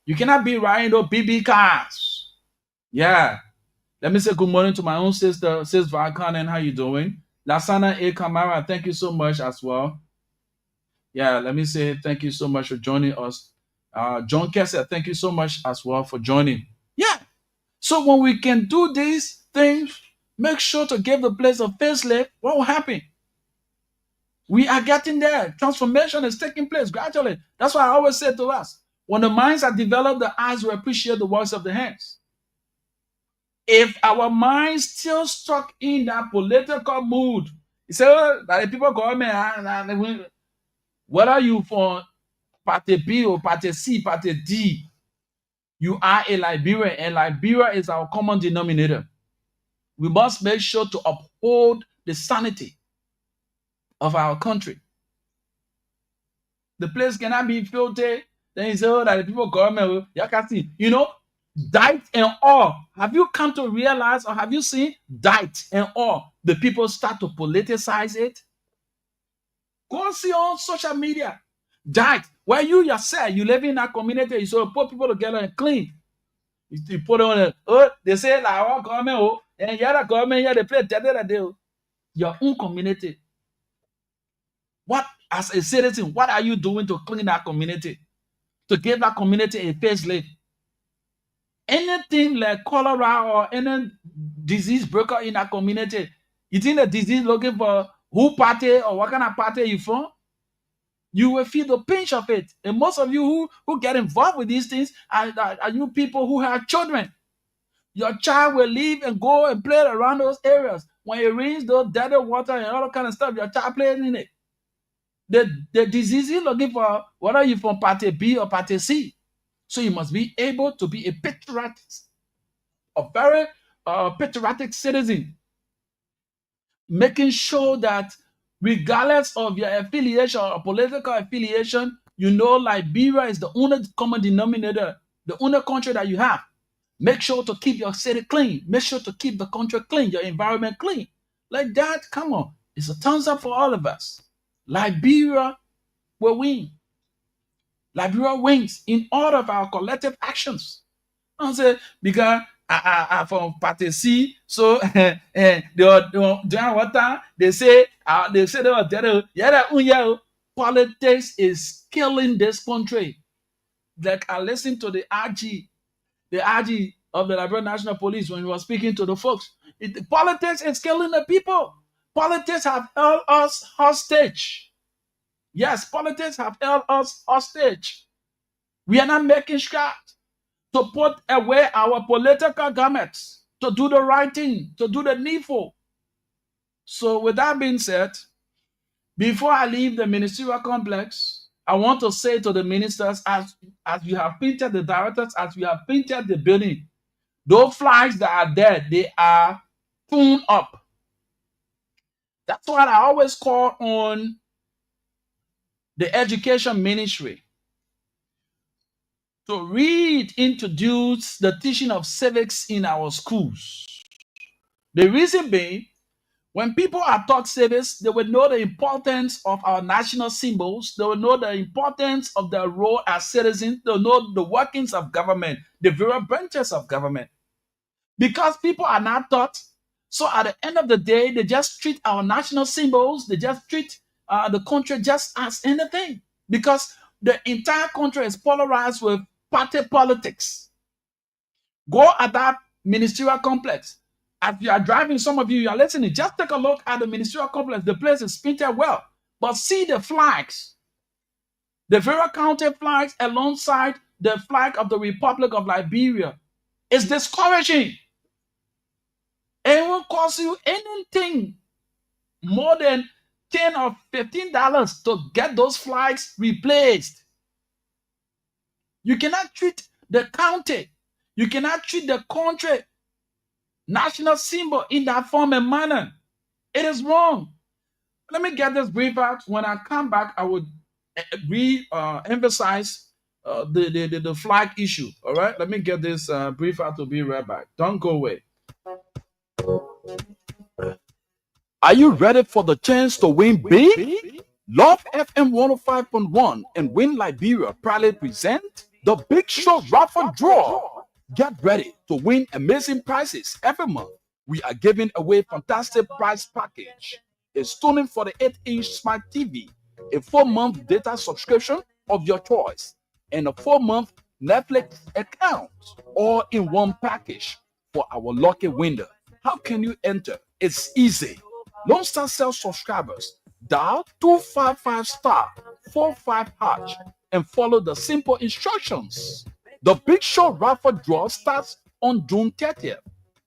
You cannot be riding those BB cars. Yeah. Let me say good morning to my own sister, Sis Valkanen. How you doing? Lasana A. Kamara, thank you so much as well. Yeah, let me say thank you so much for joining us. John Kessler, thank you so much as well for joining. Yeah. So when we can do these things, make sure to give the place a facelift, what will happen? We are getting there. Transformation is taking place gradually. That's why I always say to us, when the minds are developed, the eyes will appreciate the works of the hands. If our minds still stuck in that political mood, you say, oh, that the people go, man, whether you from Party B or Party C, Party D, you are a Liberian, and Liberia is our common denominator. We must make sure to uphold the sanity of our country. The place cannot be filthy. Then you say, oh, that the people government, you know, diet and all. Have you come to realize, or have you seen diet and all? The people start to politicize it. Go and see on social media. Diet, where you yourself, you live in that community, you so put people together and clean. You put on it, oh, they say, like, our government, oh, and the other government, yeah, they play deal. Your own community. What, as a citizen, what are you doing to clean that community? To give that community a facelift? Anything like cholera or any disease breaker in that community, you think the disease looking for who party or what kind of party you from? You will feel the pinch of it. And most of you who get involved with these things are you people who have children. Your child will leave and go and play around those areas. When it rains, those dirty water and all that kind of stuff, your child playing in it. The disease is looking for whether you're from Party B or Party C. So you must be able to be a patriotic, a very patriotic citizen, making sure that regardless of your affiliation or political affiliation, you know Liberia is the only common denominator, the only country that you have. Make sure to keep your city clean. Make sure to keep the country clean, your environment clean. Like that, come on. It's a thumbs up for all of us. Liberia will win. Liberia wins in all of our collective actions. I say, because I from Party C, so they say they were dead. Politics is killing this country. Like I listened to the RG of the Liberian National Police when he was speaking to the folks. Politics is killing the people. Politics have held us hostage. Yes, politics have held us hostage. We are not making strides to put away our political garments, to do the right thing, to do the needful. So with that being said, before I leave the ministerial complex, I want to say to the ministers, as we have painted the directors, as we have painted the building, those flags that are there, they are tuned up. That's why I always call on the education ministry to reintroduce the teaching of civics in our schools. The reason being, when people are taught civics, they will know the importance of our national symbols. They will know the importance of their role as citizens. They will know the workings of government, the various branches of government. Because people are not taught, So at the end of the day, they just treat our national symbols, they just treat the country just as anything, because the entire country is polarized with party politics. Go at that ministerial complex. As you are driving, some of you are listening, just take a look at the ministerial complex. The place is painted well, but see the flags, the Vera County flags alongside the flag of the Republic of Liberia. It's discouraging. It won't cost you anything more than $10 or $15 to get those flags replaced. You cannot treat the county, you cannot treat the country national symbol in that form and manner. It is wrong. Let me get this brief out. When I come back, I would emphasize the flag issue. All right, let me get this brief out to be right back. Don't go away. Are you ready for the chance to win big? Love FM 105.1 and Win Liberia proudly present the Big Show Raffle Draw. Get ready to win amazing prizes every month. We are giving away fantastic prize package. A stunning 48-inch smart TV, a 4-month data subscription of your choice, and a 4-month Netflix account, all in one package for our lucky winner. How can you enter? It's easy. Lone Star Cell subscribers, dial 255*45# and follow the simple instructions. The Big Show Raffle Draw starts on June 30th,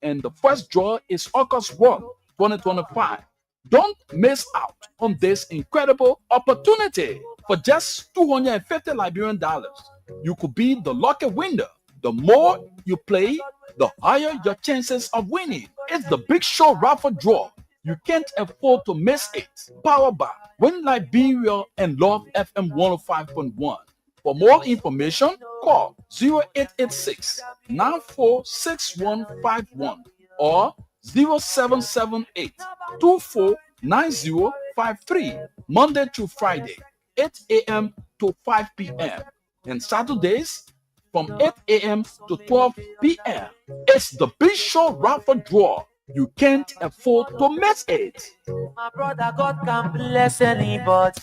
and the first draw is August 1, 2025. Don't miss out on this incredible opportunity. For just $250 Liberian dollars, you could be the lucky winner. The more you play, the higher your chances of winning. It's the Big Show Raffle Draw. You can't afford to miss it. Powered by Win Liberia and Love FM 105.1. For more information, call 0886-946151 or 0778-249053, Monday to Friday, 8 a.m. to 5 p.m. and Saturdays from 8 a.m. to 12 p.m. It's the Big Show Raffle Draw. You can't afford to miss it. My brother, God can bless anybody.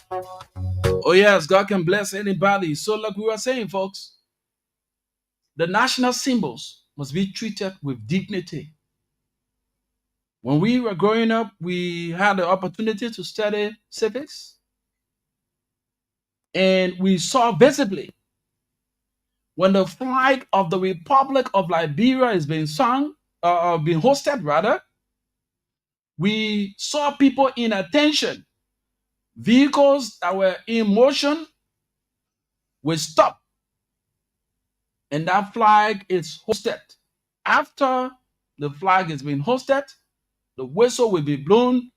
Oh yes, God can bless anybody. So like we were saying, folks, the national symbols must be treated with dignity. When we were growing up, we had the opportunity to study civics, and we saw visibly when the flag of the Republic of Liberia is being sung, being hosted rather, we saw people in attention. Vehicles that were in motion will stop, and that flag is hosted. After the flag is being hosted, the whistle will be blown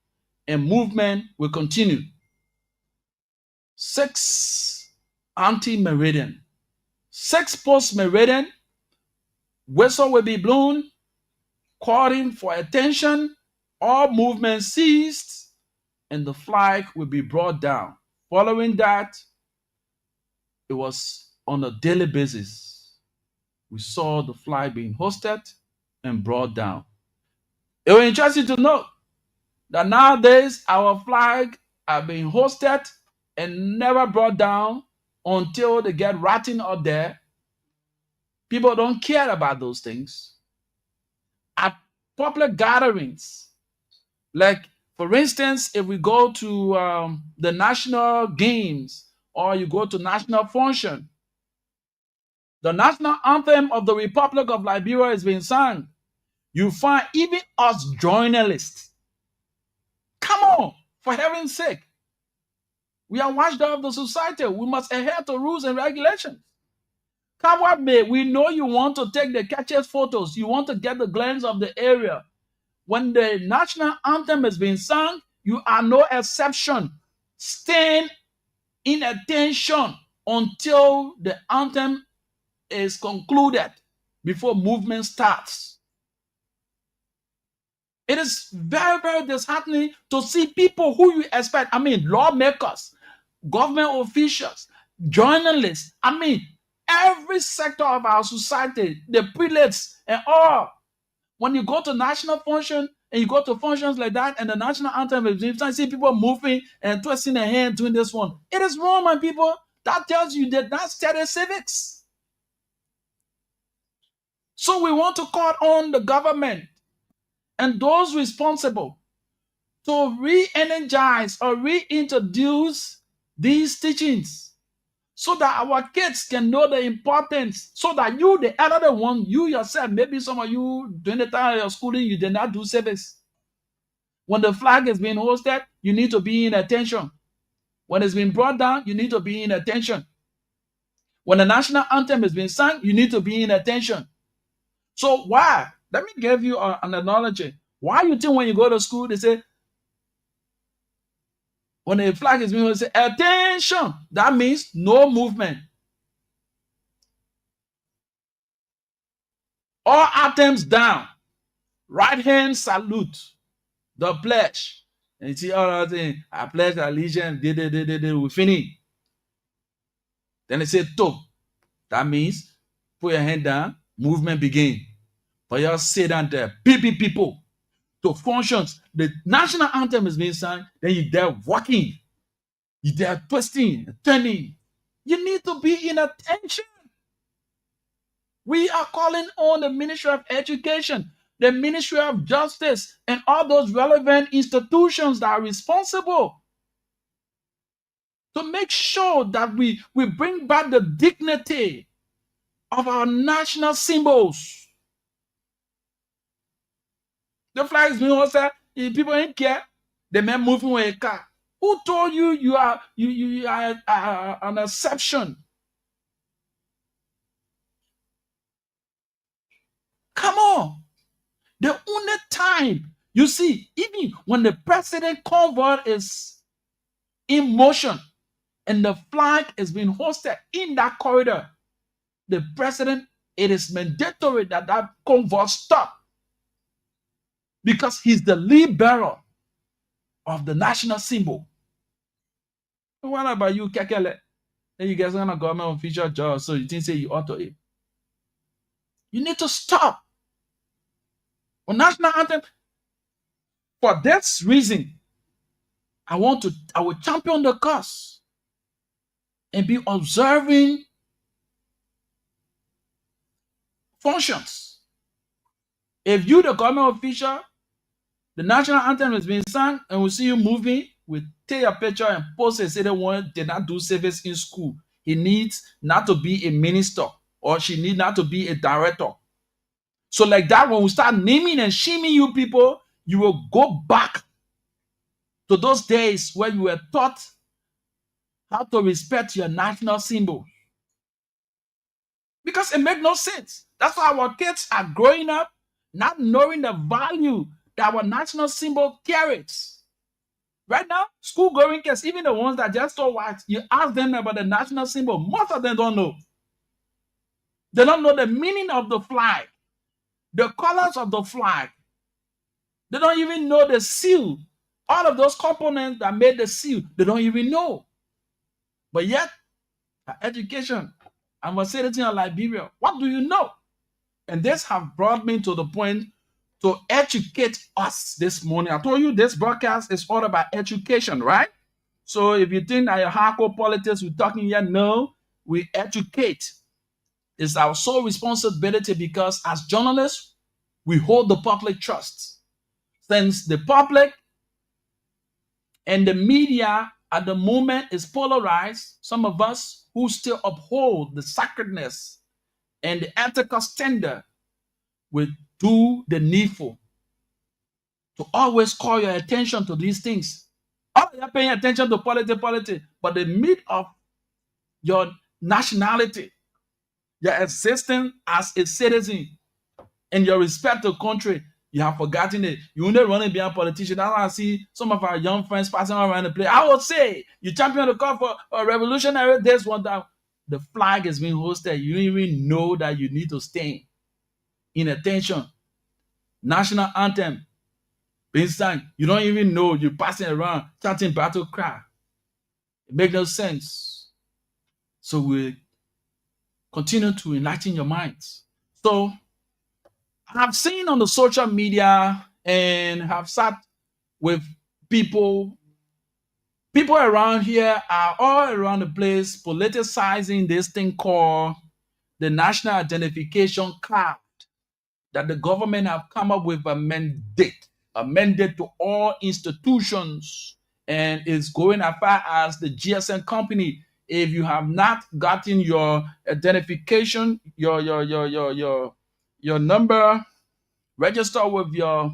and movement will continue. 6 anti-meridian, 6 post-meridian, whistle will be blown, calling for attention, all movement ceased, and the flag will be brought down. Following that, it was on a daily basis. We saw the flag being hosted and brought down. It was interesting to note that nowadays our flag are being hosted and never brought down until they get rotting up there. People don't care about those things. At public gatherings, like for instance, if we go to the national games or you go to national function, the national anthem of the Republic of Liberia is being sung. You find even us journalists. Come on, for heaven's sake. We are watchdog of the society. We must adhere to rules and regulations. Come what may, we know you want to take the catchiest photos. You want to get the glance of the area. When the national anthem is being sung, you are no exception. Stand in attention until the anthem is concluded before movement starts. It is very, very disheartening to see people who you expect, lawmakers, government officials, journalists, every sector of our society, the prelates and all. When you go to national function, and you go to functions like that, and the national anthem is being sung, you see people moving and twisting their hand doing this one. It is wrong, my people. That tells you that that's study civics. So we want to call on the government and those responsible to re-energize or reintroduce these teachings so that our kids can know the importance, so that you, the elder one, you yourself, maybe some of you during the time of your schooling, you did not do service. When the flag is being hosted, you need to be in attention. When it's been brought down, you need to be in attention. When the national anthem is being sung, you need to be in attention. So why? Let me give you an analogy. Why you think when you go to school, they say, when the flag is being hosted, say, attention. That means no movement. All items down. Right hand salute. The pledge. And you see all that thing. I pledge allegiance. We finish. Then they say to. That means put your hand down. Movement begin. But you sit down there. People. To functions. The national anthem is being sung. Then you're there walking. You're there twisting, turning. You need to be in attention. We are calling on the Ministry of Education, the Ministry of Justice, and all those relevant institutions that are responsible to make sure that we bring back the dignity of our national symbols. The flag is being hosted, people ain't care. The men moving with a car. Who told you you are an exception? Come on. The only time, you see, even when the president convoy is in motion and the flag is being hosted in that corridor, the president, it is mandatory that that convoy stop, because he's the lead bearer of the national symbol. What about you, Kekele? Then you guys are gonna government official job, so you think say you ought to it. You need to stop. On national anthem, for this reason, I will champion the cause and be observing functions. If you, the government official, the national anthem is being sung and we see you moving, we take a picture and post it, say the one did not do service in school. He needs not to be a minister, or she need not to be a director. So like that, when we start naming and shaming you people, you will go back to those days where you were taught how to respect your national symbol. Because it makes no sense. That's why our kids are growing up not knowing the value that our national symbol carries. Right now, school-going kids, even the ones that just so white, you ask them about the national symbol, most of them don't know. They don't know the meaning of the flag, the colors of the flag. They don't even know the seal. All of those components that made the seal, they don't even know. But yet, education, I must say this in Liberia, what do you know? And this have brought me to the point to educate us this morning. I told you this broadcast is all about education, right? So if you think that your hardcore politics, we're talking here, no, we educate. It's our sole responsibility, because as journalists, we hold the public trust. Since the public and the media at the moment is polarized, some of us who still uphold the sacredness and the ethical standard will do the needful to always call your attention to these things. Oh, you're paying attention to politics, but the meat of your nationality, your existence as a citizen, and your respect to country, you have forgotten it. You only running behind politicians. That's why I see some of our young friends passing around the place. I would say you champion the cause for a revolutionary. There's one that the flag is being hosted. You don't even know that you need to stay in attention. National anthem being sung. You don't even know. You're passing around chanting battle cry. It makes no sense. So we continue to enlighten your minds. So I've seen on the social media and have sat with people. People around here are all around the place politicizing this thing called the national identification card that the government have come up with a mandate to all institutions, and it's going as far as the GSM company. If you have not gotten your identification, your number registered with your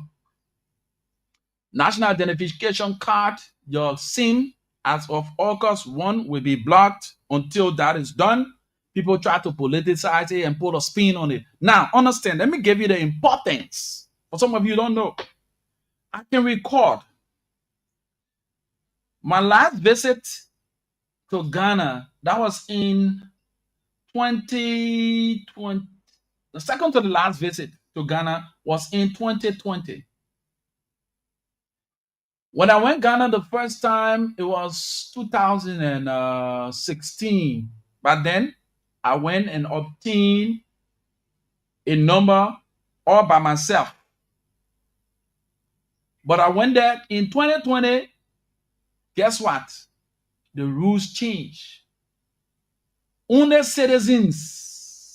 national identification card, your SIM as of August 1 will be blocked until that is done. People try to politicize it and put a spin on it. Now, understand, let me give you the importance. For some of you don't know, I can record my last visit to Ghana. That was in 2020. The second to the last visit to Ghana was in 2020. When I went Ghana the first time, it was 2016. But then I went and obtained a number all by myself. But I went there in 2020. Guess what? The rules changed. Only citizens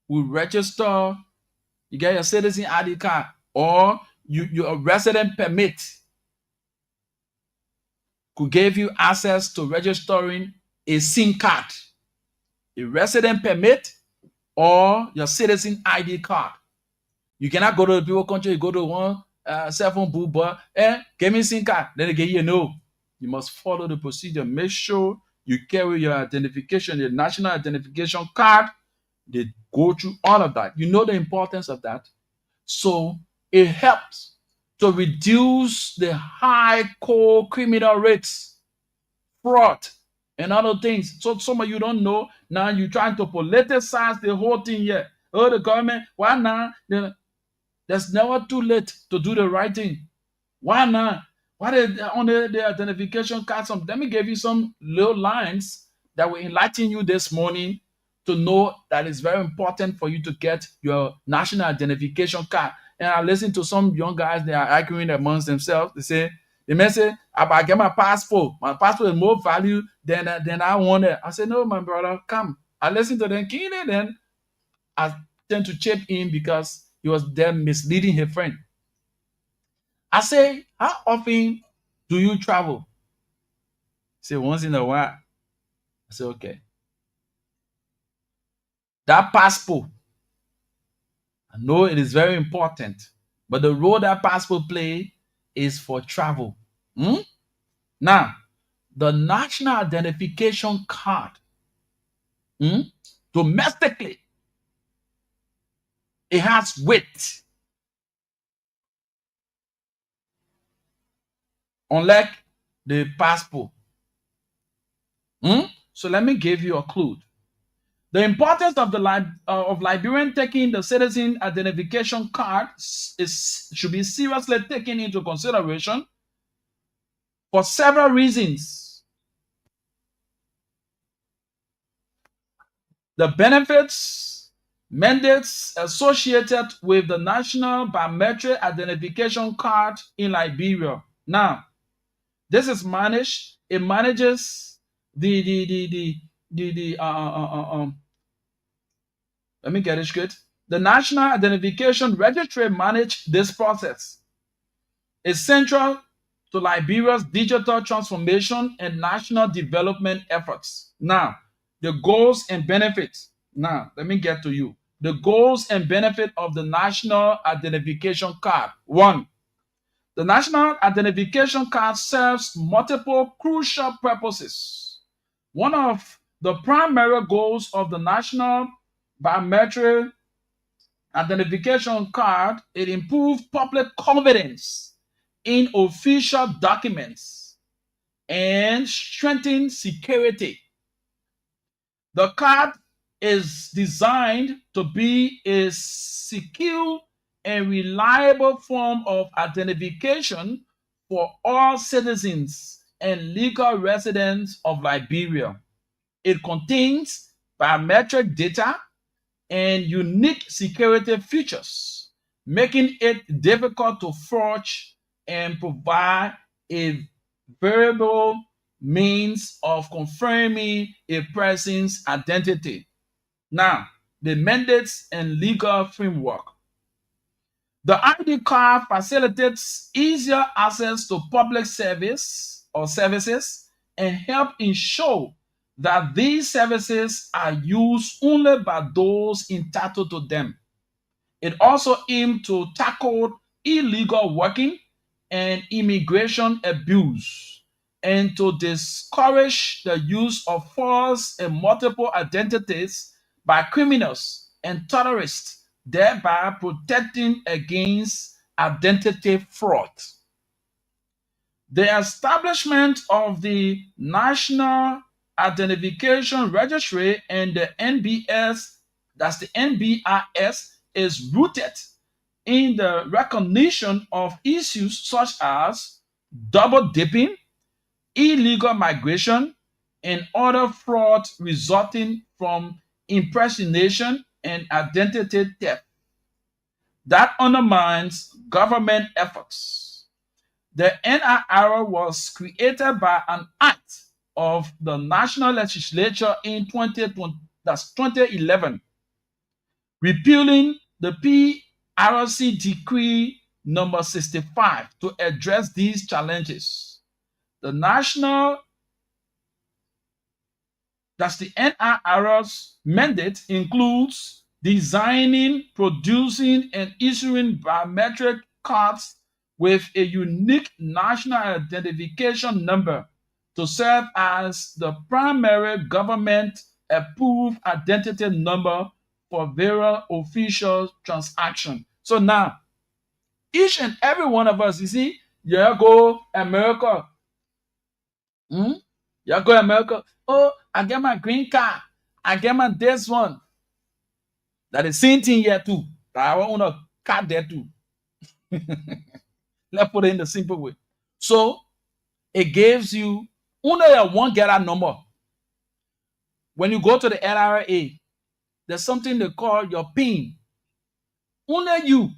will register. You get your citizen ID card or your resident permit could give you access to registering a SIM card, a resident permit, or your citizen ID card. You cannot go to the people country, you go to one cell phone booth, but give me SIM card. Then they get you no. You must follow the procedure. Make sure you carry your identification, your national identification card. They go through all of that. You know the importance of that. So it helps to reduce the high core criminal rates, fraud, and other things. So some of you don't know. Now you're trying to politicize the whole thing here. Oh, the government, why not? There's never too late to do the right thing. Why not? Why did on the identification card? Let me give you some little lines that will enlighten you this morning to know that it's very important for you to get your national identification card. And I listen to some young guys, they are arguing amongst themselves. They may say, I get my passport. My passport is more value than I want it. I say, no, my brother, come. I listen to them keenly, then I tend to chip in because he was there misleading his friend. I say, how often do you travel? He say, once in a while. I say, okay. That passport, I know it is very important, but the role that passport play is for travel. Now, the national identification card, domestically, it has weight. Unlike the passport. So let me give you a clue. The importance of Liberian taking the citizen identification card should be seriously taken into consideration for several reasons. The benefits, mandates associated with the national biometric identification card in Liberia. Now, this is managed. It manages let me get it straight. The National Identification Registry manage this process. It's central to Liberia's digital transformation and national development efforts. Now, the goals and benefits. Now, let me get to you. The goals and benefit of the National Identification Card. 1. The National Identification Card serves multiple crucial purposes. One of the primary goals of the National Biometric Identification Card, it improves public confidence in official documents and strengthens security. The card is designed to be a secure and reliable form of identification for all citizens and legal residents of Liberia. It contains biometric data and unique security features, making it difficult to forge and provide a variable means of confirming a person's identity. Now, the mandates and legal framework. The ID card facilitates easier access to public service or services and help ensure that these services are used only by those entitled to them. It also aims to tackle illegal working and immigration abuse and to discourage the use of false and multiple identities by criminals and terrorists, thereby protecting against identity fraud. The establishment of the National Identification Registry and the NBS, that's the NBIS, is rooted in the recognition of issues such as double dipping, illegal migration, and other fraud resulting from impersonation and identity theft that undermines government efforts. The NIR was created by an act of the National Legislature in 2011, repealing the PRC Decree number 65 to address these challenges. The NIR's mandate includes designing, producing, and issuing biometric cards with a unique national identification number to serve as the primary government-approved identity number for various official transactions. So now, each and every one of us, you see, you go America. You go America. Oh, I get my green card. I get my this one. That is same thing here too. I want a card there too. Let's put it in the simple way. So it gives you only a one getter number. When you go to the LRA, there's something they call your PIN. Only you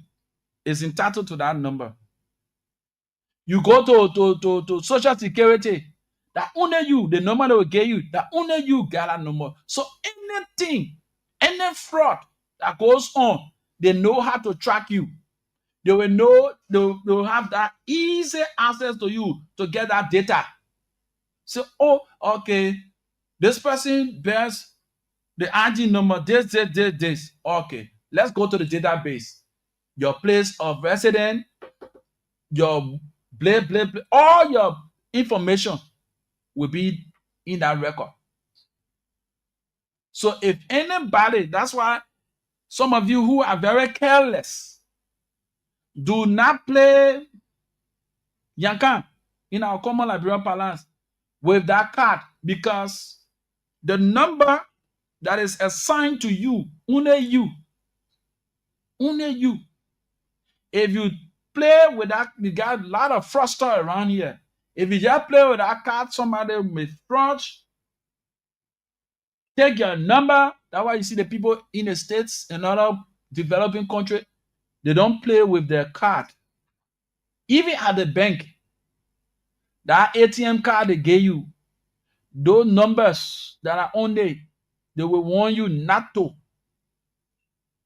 is entitled to that number. You go to Social Security, that only you, the number they will give you, that only you get that number. So anything, any fraud that goes on, they know how to track you. They will know, they will have that easy access to you to get that data. So, oh, okay, this person bears the ID number, this. Okay, let's go to the database. Your place of residence, your blah, blah, blah, all your information will be in that record. So if anybody, that's why some of you who are very careless, do not play Yankan in our common Liberian parlance with that card, because the number that is assigned to you, only you. If you play with that, we got a lot of fraudster around here. If you just play with that card, somebody may fraud, take your number. That's why you see the people in the States and other developing countries, they don't play with their card. Even at the bank, that ATM card they gave you, those numbers that are on there, they will warn you not to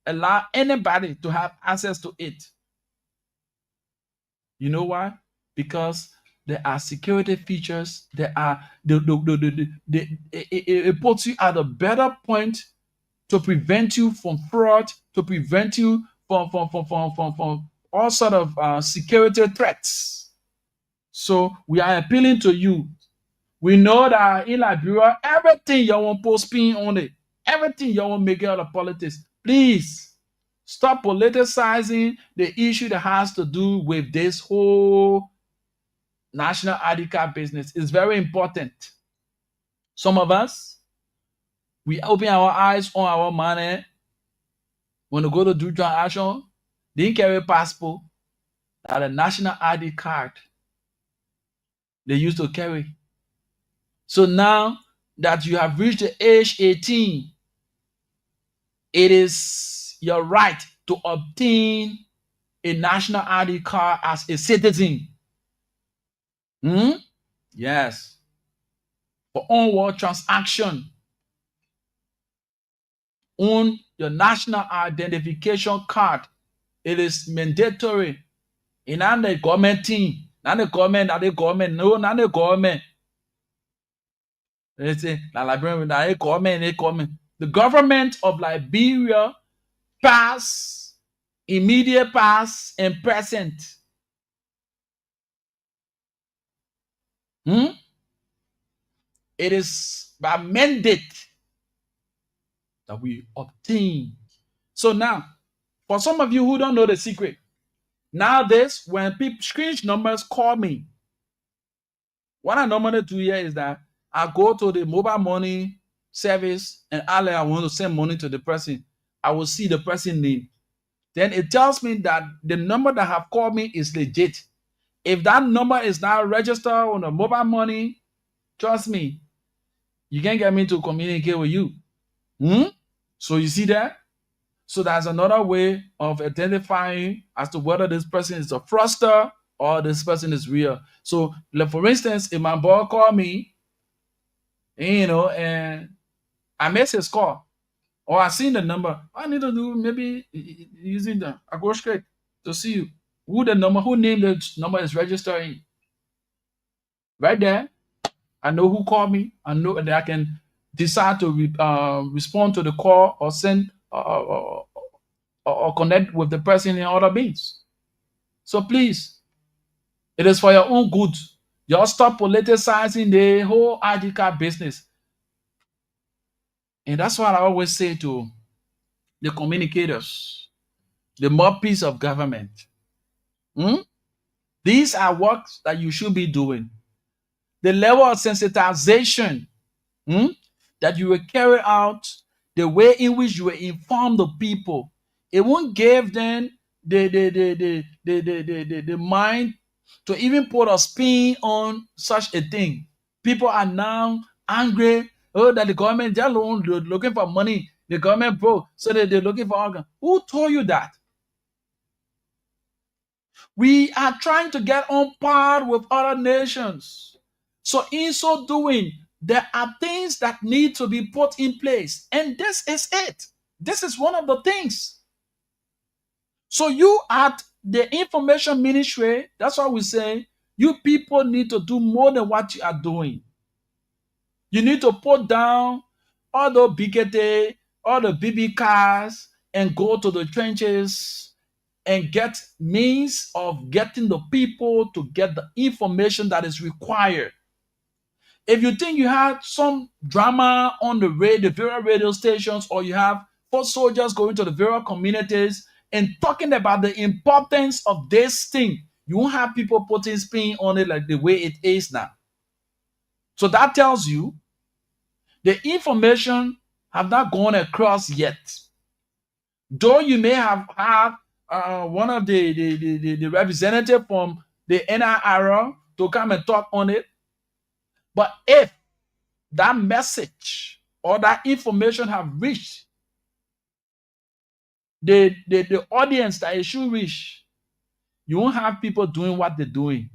allow anybody to have access to it. You know why? Because there are security features. There are it puts you at a better point to prevent you from fraud, to prevent you from all sort of security threats. So we are appealing to you. We know that in Liberia, everything you want to spin on it, everything you want to make out of politics. Please stop politicizing the issue that has to do with this whole national ID card business. It's very important. Some of us, we open our eyes on our money. When we go to do transaction, they didn't carry a passport, that a national ID card they used to carry. So now that you have reached the age 18, It is your right to obtain a national ID card as a citizen. Yes. For onward transaction. On your national identification card. It is mandatory. In the government thing. Not the government, not the government. No, not the government. They say, the government of Liberia, past, immediate past, and present. It is by mandate that we obtain. So now, for some of you who don't know the secret, nowadays, when people screen numbers call me, what I normally do here is that I go to the mobile money service and I want to send money to the person. I will see the person name. Then it tells me that the number that have called me is legit. If that number is now registered on the mobile money, trust me, you can't get me to communicate with you. So you see that? So that's another way of identifying as to whether this person is a fraudster or this person is real. So, like for instance, if my boy called me, and I missed his call, or I seen the number, I need to do maybe using I go straight to see who named the number is registering. Right there, I know who called me. I know that I can decide to respond to the call or send or connect with the person in other means. So please, it is for your own good. Just stop politicizing the whole ID card business. And that's what I always say to the communicators, the mouthpiece of government. These are works that you should be doing. The level of sensitization that you will carry out, the way in which you will inform the people, it won't give them the mind to even put a spin on such a thing. People are now angry. Oh, that the government just looking for money. The government broke, so they're looking for organs. Who told you that? We are trying to get on par with other nations. So in so doing, there are things that need to be put in place. And this is it. This is one of the things. So you at the information ministry, that's what we say, you people need to do more than what you are doing. You need to put down all the BKT, all the BB cars, and go to the trenches and get means of getting the people to get the information that is required. If you think you have some drama on the various radio stations, or you have foot soldiers going to the various communities and talking about the importance of this thing, you won't have people putting spin on it like the way it is now. So that tells you the information have not gone across yet. Though you may have had one of the representative from the NIR to come and talk on it, but if that message or that information have reached the audience that it should reach, you won't have people doing what they're doing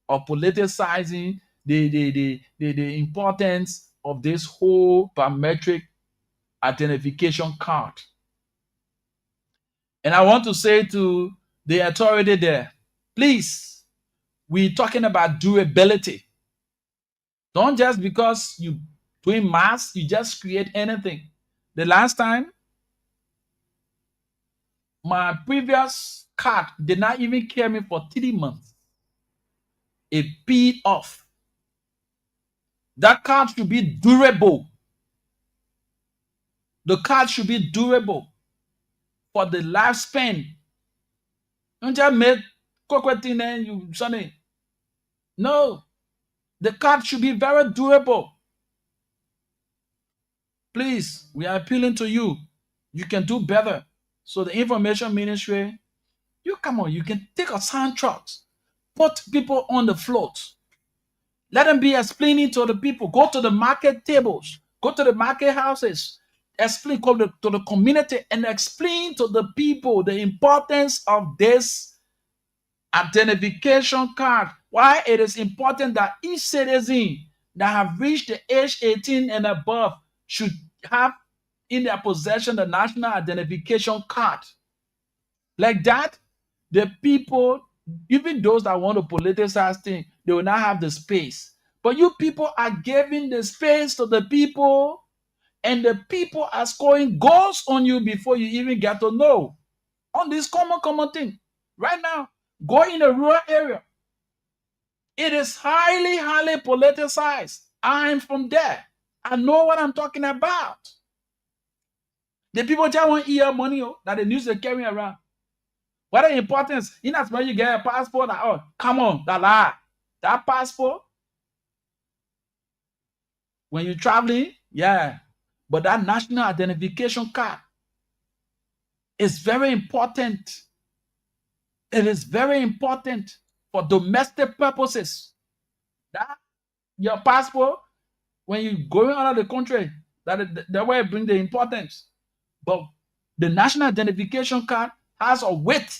or politicizing the importance of this whole biometric identification card. And I want to say to the authority there, please, we're talking about durability. Don't just because you doing mass, you just create anything. The last time, my previous card did not even carry me for 3 months. It peeled off. That card should be durable. The card should be durable for the lifespan. Don't just make coquetting and you sonny. No. The card should be very durable. Please, we are appealing to you. You can do better. So the information ministry, you come on, you can take a soundtrack, put people on the float. Let them be explaining to the people. Go to the market tables. Go to the market houses. explain to the community and explain to the people the importance of this identification card. Why it is important that each citizen that have reached the age 18 and above should have in their possession the national identification card. Like that, the people, even those that want to politicize things, they will not have the space. But you people are giving the space to the people, and the people are scoring goals on you before you even get to know. On this common thing. Right now, go in a rural area. It is highly politicized. I'm from there. I know what I'm talking about. The people just want ER money that the news they carry around. What the importance? In as much you get a passport, oh, come on, that passport, when you're traveling, yeah. But that national identification card is very important. It is very important for domestic purposes. That your passport, when you're going out of the country, that way it brings the importance. But the national identification card has a weight.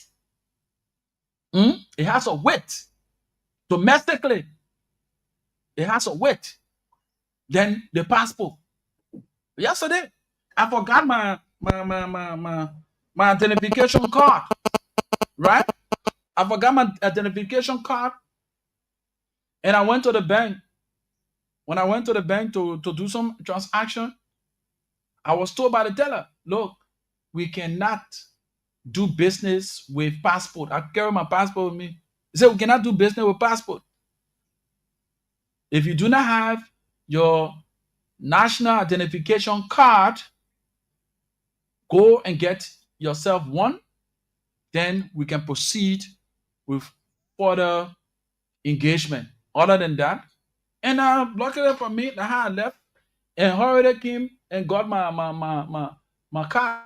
It has a weight. Domestically, it has a weight. Then the passport. Yesterday, I forgot my identification card. Right? I forgot my identification card. And I went to the bank. When I went to the bank to do some transaction, I was told by the teller, look, we cannot do business with passport. I carry my passport with me. He said, we cannot do business with passport. If you do not have your national identification card, go and get yourself one. Then we can proceed with further engagement. Other than that, and luckily for me, I left and already came and got my card.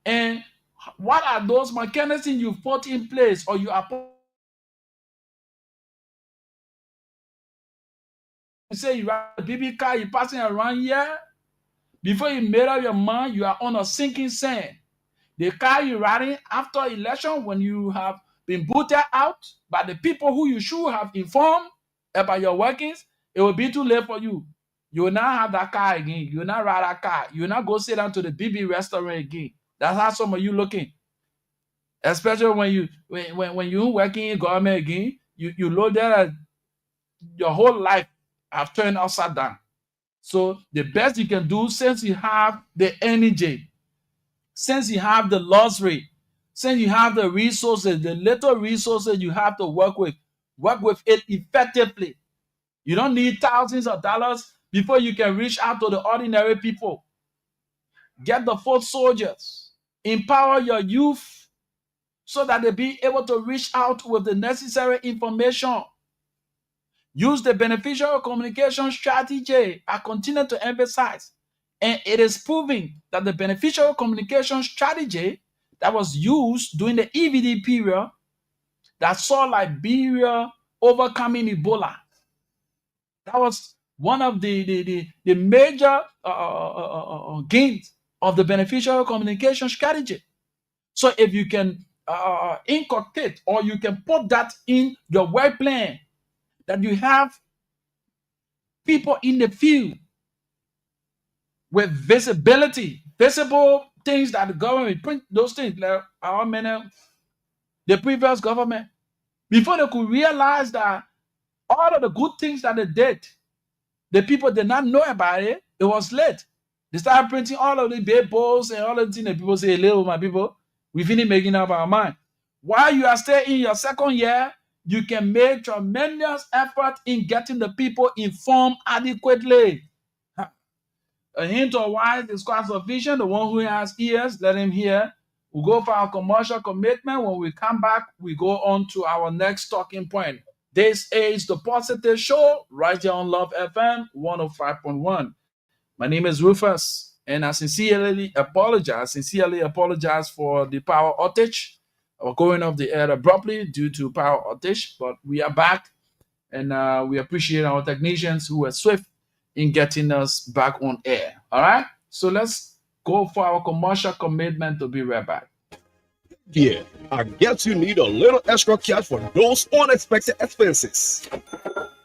And what are those mechanisms you put in place or you are say you ride a BB car, you're passing around here. Before you made up your mind, you are on a sinking sand. The car you're riding after election, when you have been booted out by the people who you should have informed about your workings, it will be too late for you. You will not have that car again. You will not ride that car. You will not go sit down to the BB restaurant again. That's how some of you looking. Especially when you working in government again, you know that your whole life have turned upside down. So the best you can do, since you have the energy, since you have the luxury, since you have the resources, the little resources you have to work with it effectively. You don't need thousands of dollars before you can reach out to the ordinary people. Get the foot soldiers. Empower your youth so that they be able to reach out with the necessary information. Use the beneficial communication strategy. I continue to emphasize. And it is proving that the beneficial communication strategy that was used during the EVD period that saw Liberia overcoming Ebola. That was one of the major gains of the beneficial communication strategy. So if you can inculcate or you can put that in your work plan, that you have people in the field with visibility, visible things that the government print, those things like our men, the previous government, before they could realize that all of the good things that they did, the people did not know about it. It was late. They started printing all of the billboards and all of the things that people say, "Little my people, we finished making up our mind." While you are still in your second year, you can make tremendous effort in getting the people informed adequately. A hint of why is quite sufficient. The one who has ears, let him hear. We'll go for our commercial commitment. When we come back, we go on to our next talking point. This is The Positive Show, right here on Love FM 105.1. My name is Rufus, and I sincerely apologize for the power outage. We're going off the air abruptly due to power outage, but we are back, and we appreciate our technicians who were swift in getting us back on air. All right, so let's go for our commercial commitment to be right back. Yeah, I guess you need a little extra cash for those unexpected expenses.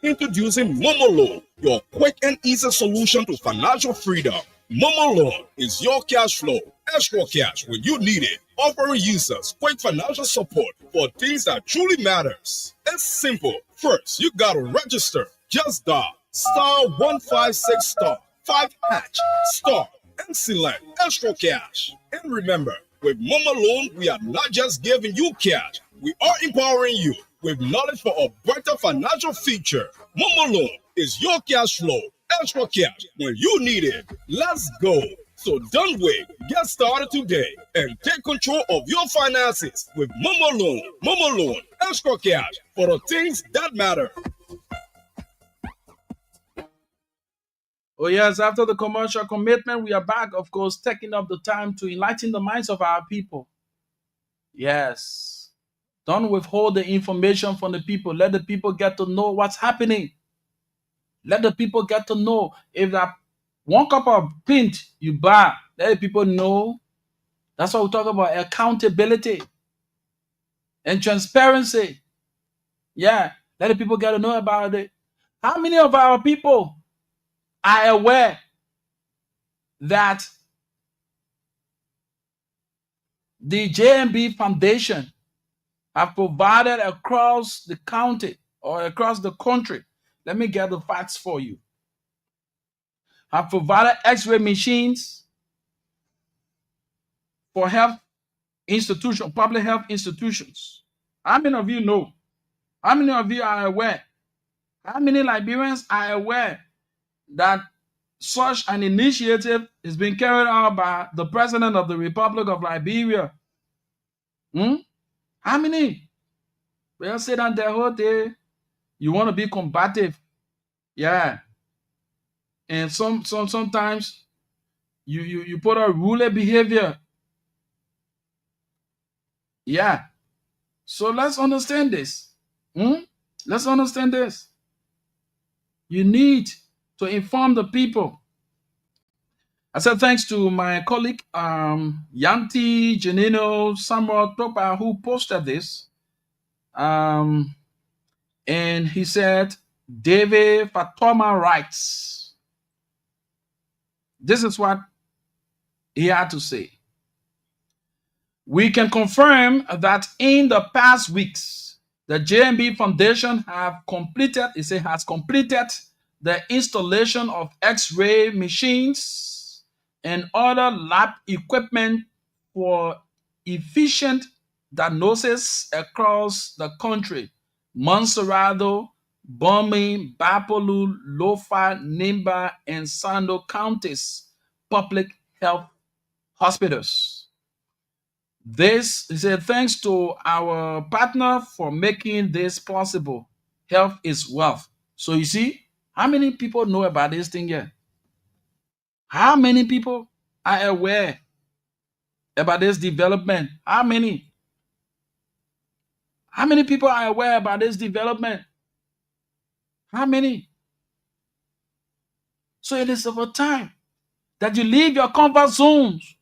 Introducing Momo Loan, your quick and easy solution to financial freedom. Momo Loan is your cash flow, extra cash when you need it, offering users quick financial support for things that truly matters. It's simple. First, you gotta register. Just dial *156*5# and select extra cash. And remember, with Momo Loan, we are not just giving you cash, we are empowering you with knowledge for a brighter financial future. Momo Loan is your cash flow, extra cash when you need it. Let's go. So don't wait. Get started today and take control of your finances with Momo Loan. Momo Loan, extra cash for the things that matter. Oh yes, after the commercial commitment, we are back, of course, taking up the time to enlighten the minds of our people. Yes. Don't withhold the information from the people. Let the people get to know what's happening. Let the people get to know. If that 1 cup of paint you buy, let the people know. That's what we talk about, accountability and transparency. Yeah, let the people get to know about it. How many of our people are aware that the JMB Foundation have provided across the county or across the country? Let me get the facts for you. Have provided X-ray machines for health institutions, public health institutions. How many of you know? How many of you are aware? How many Liberians are aware that such an initiative is being carried out by the President of the Republic of Liberia? How many? Well, sit down there whole day. You want to be combative. Yeah. And sometimes you put a ruler behavior Yeah. So let's understand this. Let's understand this. You need to inform the people. I said thanks to my colleague Yanti Janino Samuel Topa who posted this. And he said, David Fatoma writes. This is what he had to say. We can confirm that in the past weeks, the JMB Foundation has completed the installation of X-ray machines and other lab equipment for efficient diagnosis across the country. Monserrado, Bombay, Bapolu, Lofa, Nimba, and Sando counties public health hospitals. This, he said, thanks to our partner for making this possible. Health is wealth. So you see, how many people know about this thing here? How many people are aware about this development? How many? How many people are aware about this development? How many? So it is over time that you leave your comfort zones.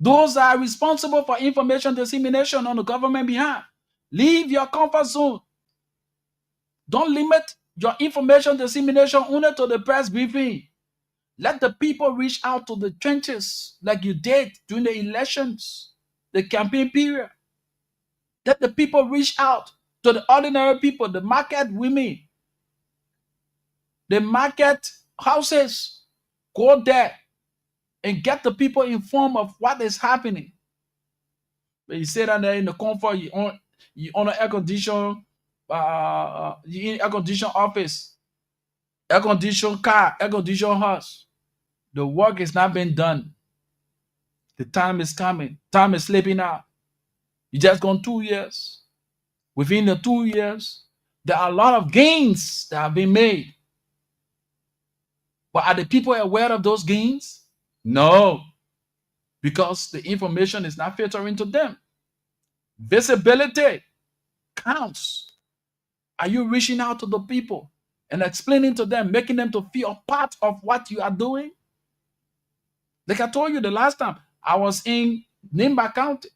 Those that are responsible for information dissemination on the government behalf. Leave your comfort zone. Don't limit your information dissemination only to the press briefing. Let the people reach out to the trenches like you did during the elections, the campaign period. Let the people reach out to the ordinary people, the market women, the market houses. Go there and get the people informed of what is happening. But you sit down there in the comfort, you on an air condition, you in air condition office, air condition car, air condition house. The work is not being done. The time is coming. Time is slipping out. You just gone 2 years. Within the 2 years, there are a lot of gains that have been made. But are the people aware of those gains? No, because the information is not filtering to them. Visibility counts. Are you reaching out to the people and explaining to them, making them to feel part of what you are doing? Like I told you the last time, I was in Nimba County.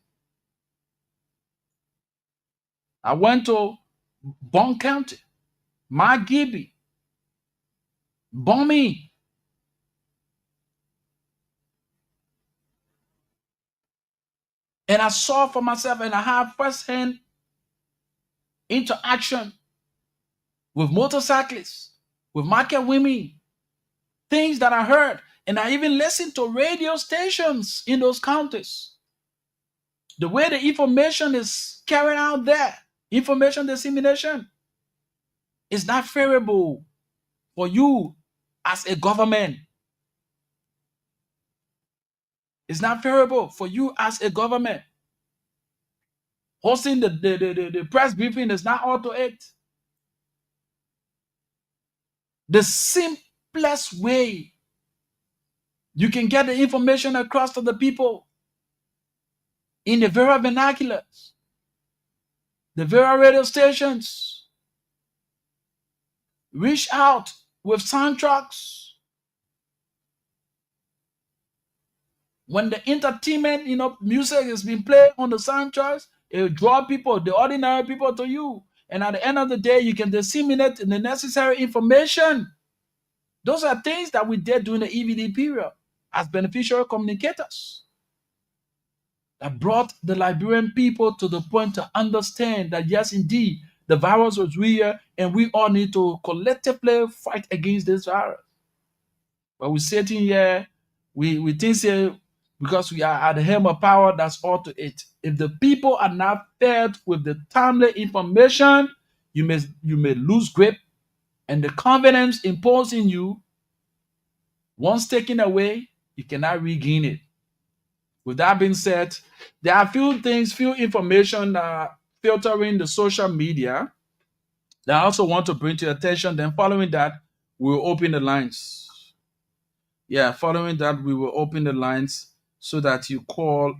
I went to Bon County, Margibi, Bomi. And I saw for myself and I have first-hand interaction with motorcyclists, with market women, things that I heard. And I even listened to radio stations in those counties. The way the information is carried out there, information dissemination, is not favorable for you as a government. It's not favorable for you as a government. Hosting the press briefing is not up to it. The simplest way you can get the information across to the people in the very vernaculars, the very radio stations. Reach out with soundtracks. When the entertainment, music is being played on the soundtracks, it will draw people, the ordinary people, to you. And at the end of the day, you can disseminate the necessary information. Those are things that we did during the EVD period as beneficiary communicators that brought the Liberian people to the point to understand that, yes, indeed, the virus was real and we all need to collectively fight against this virus. But we're sitting here, we think because we are at the helm of power, that's all to it. If the people are not fed with the timely information, you may lose grip, and the confidence imposed in you, once taken away, you cannot regain it. With that being said, there are few information filtering the social media that I also want to bring to your attention. Then following that, we'll open the lines. Yeah, following that, we will open the lines so that you call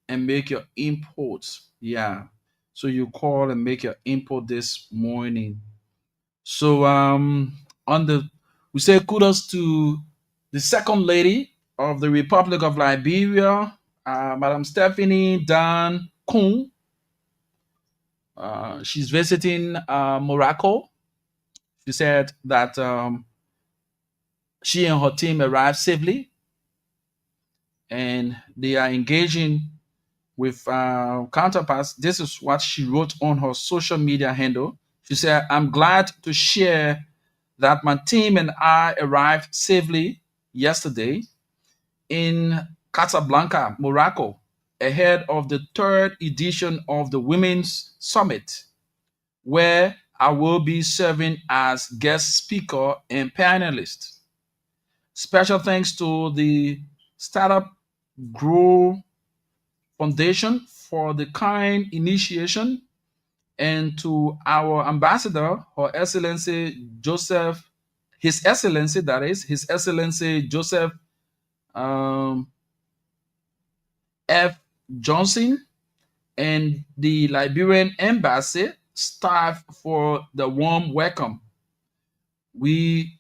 and make your import. Yeah. So you call and make your import this morning. So on the we say kudos to the second lady of the Republic of Liberia, Madam Stephanie Dan Kun. She's visiting Morocco. She said that she and her team arrived safely and they are engaging with counterparts. This is what she wrote on her social media handle. She said, I'm glad to share that my team and I arrived safely yesterday in Casablanca, Morocco, ahead of the third edition of the Women's Summit, where I will be serving as guest speaker and panelist. Special thanks to the Startup Grow Foundation for the kind initiation and to our ambassador, Her Excellency Joseph, His Excellency, that is, His Excellency Joseph F. Johnson, and the Liberian Embassy staff for the warm welcome. We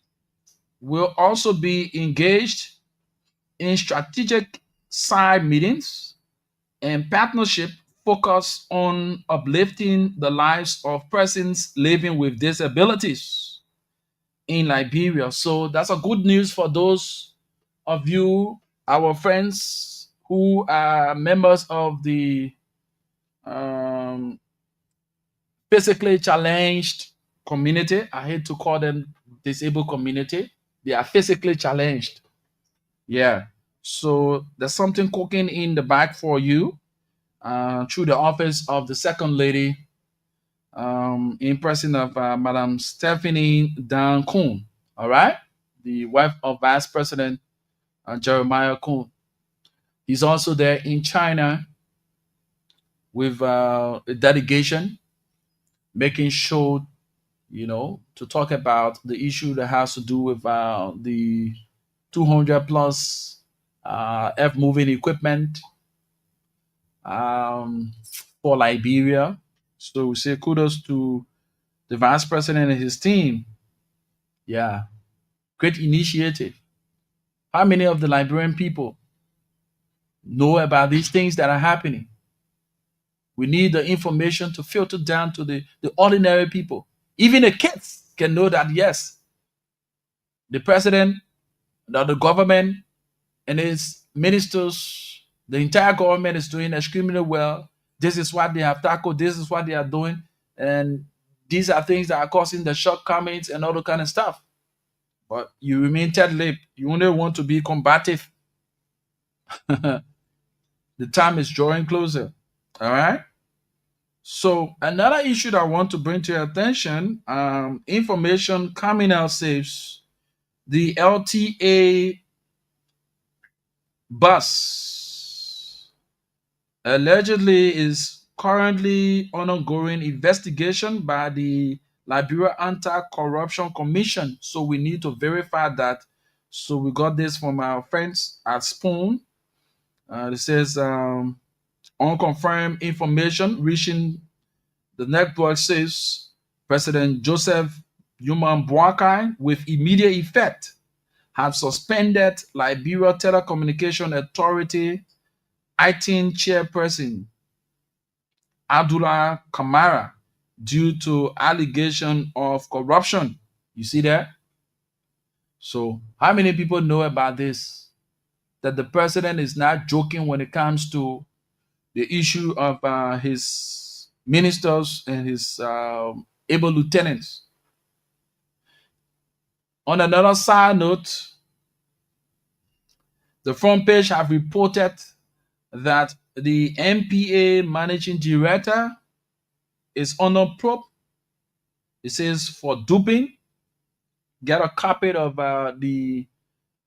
will also be engaged in strategic side meetings and partnership focused on uplifting the lives of persons living with disabilities in Liberia. So that's a good news for those of you, our friends who are members of the physically challenged community. I hate to call them disabled community. They are physically challenged. Yeah. So there's something cooking in the bag for you through the office of the second lady in person of Madam Stephanie Dan Kun. All right. The wife of Vice President Jeremiah Kun. He's also there in China with a delegation, making sure, to talk about the issue that has to do with the 200 plus F moving equipment for Liberia. So we say kudos to the vice president and his team. Yeah, great initiative. How many of the Liberian people know about these things that are happening? We need the information to filter down to the ordinary people. Even the kids can know that, yes, the president, the government, and its ministers, the entire government is doing extremely well. This is what they have tackled. This is what they are doing. And these are things that are causing the shortcomings and all the kind of stuff. But you remain tight-lipped. You only want to be combative. The time is drawing closer. All right? So another issue that I want to bring to your attention, information coming out says the LTA bus allegedly is currently on ongoing investigation by the Liberia Anti-Corruption Commission. So we need to verify that. So we got this from our friends at Spoon. It says unconfirmed information reaching the network says President Joseph Yuman Boakai, with immediate effect, have suspended Liberia Telecommunication Authority ITIN chairperson Abdullah Kamara due to allegation of corruption. You see that? So how many people know about this? That the president is not joking when it comes to the issue of his ministers and his able lieutenants. On another side note, the front page have reported that the NPA managing director is under probe. It says for duping. Get a copy of the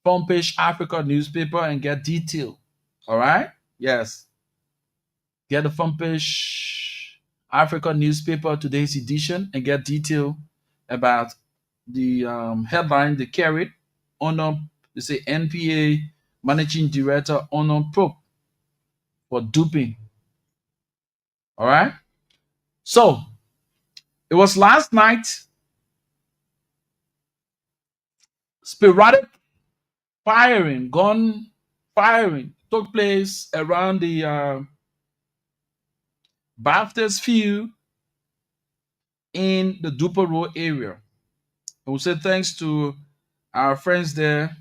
front page Africa newspaper and get detail. All right? Yes. Get the front page Africa newspaper, today's edition, and get detail about the headline they carried. They say NPA managing director on probe for duping. All right. So it was last night. Sporadic firing, gun firing took place around the Baptist Field in the Duper Road area. I will say thanks to our friends there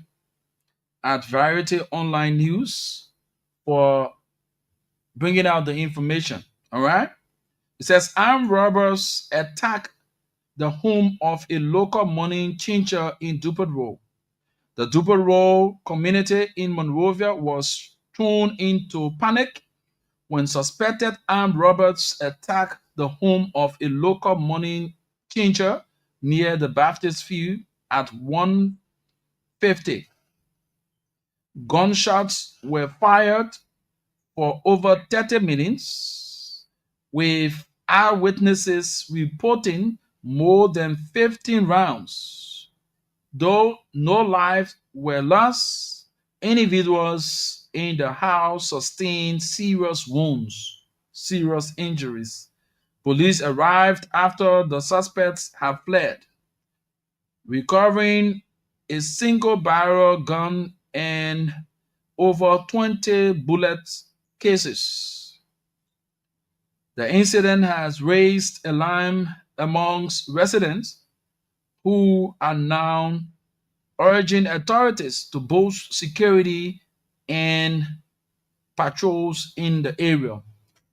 at Variety Online News for bringing out the information. All right. It says armed robbers attack the home of a local money changer in Duper Road. The Duper Road community in Monrovia was thrown into panic when suspected armed robbers attacked the home of a local money changer near the Baptist Field at 1:50. Gunshots were fired for over 30 minutes, with eyewitnesses reporting more than 15 rounds. Though no lives were lost, individuals in the house sustained serious wounds, serious injuries. Police arrived after the suspects had fled, recovering a single barrel gun and over 20 bullet cases. The incident has raised alarm amongst residents who are now urging authorities to boost security and patrols in the area.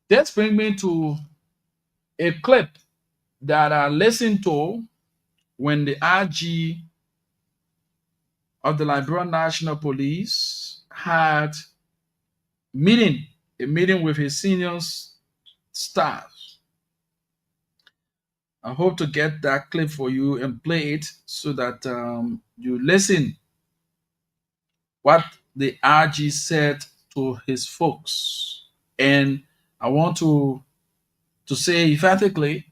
This brings me to a clip that I listened to when the RG of the Liberian National Police had a meeting with his senior staff. I hope to get that clip for you and play it so that you listen what the RG said to his folks. And I want to say emphatically,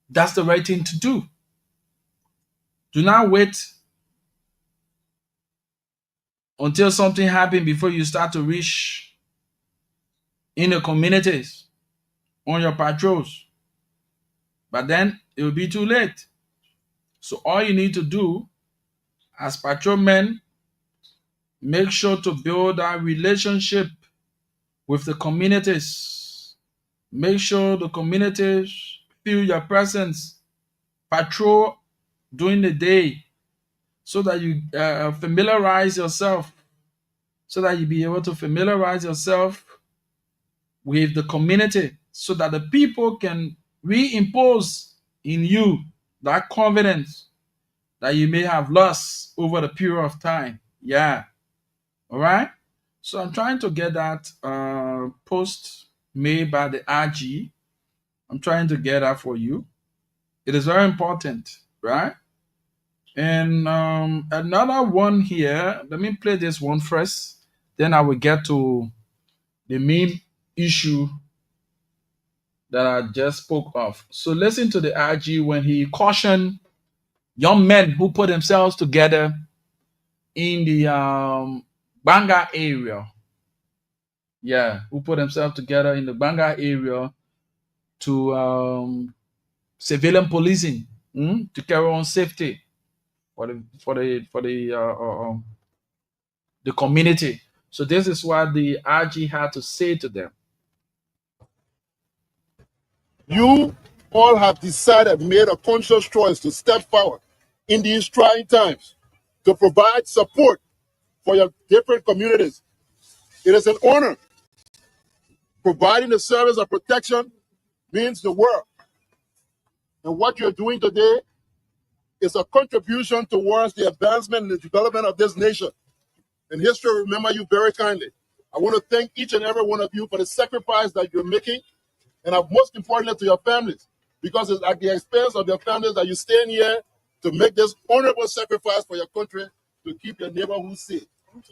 that's the right thing to do. Do not wait until something happens before you start to reach in the communities on your patrols. But then it will be too late. So all you need to do as patrolmen, make sure to build that relationship with the communities. Make sure the communities feel your presence. Patrol during the day so that you familiarize yourself, so that you be able to familiarize yourself with the community, so that the people can reimpose in you that confidence that you may have lost over the period of time. Yeah. All right. So I'm trying to get that post made by the RG. I'm trying to get that for you. It is very important, right? And another one here. Let me play this one first. Then I will get to the main issue that I just spoke of. So listen to the RG when he cautioned young men who put themselves together in the Banga area. Yeah, who put themselves together in the Banga area to civilian policing, to carry on safety for the community. So this is what the RG had to say to them. You all have decided, made a conscious choice to step forward in these trying times to provide support for your different communities. It is an honor. Providing the service of protection means the world. And what you're doing today is a contribution towards the advancement and the development of this nation. And history will remember you very kindly. I want to thank each and every one of you for the sacrifice that you're making, and most importantly to your families, because it's at the expense of your families that you stand here to make this honorable sacrifice for your country to keep your neighborhood safe.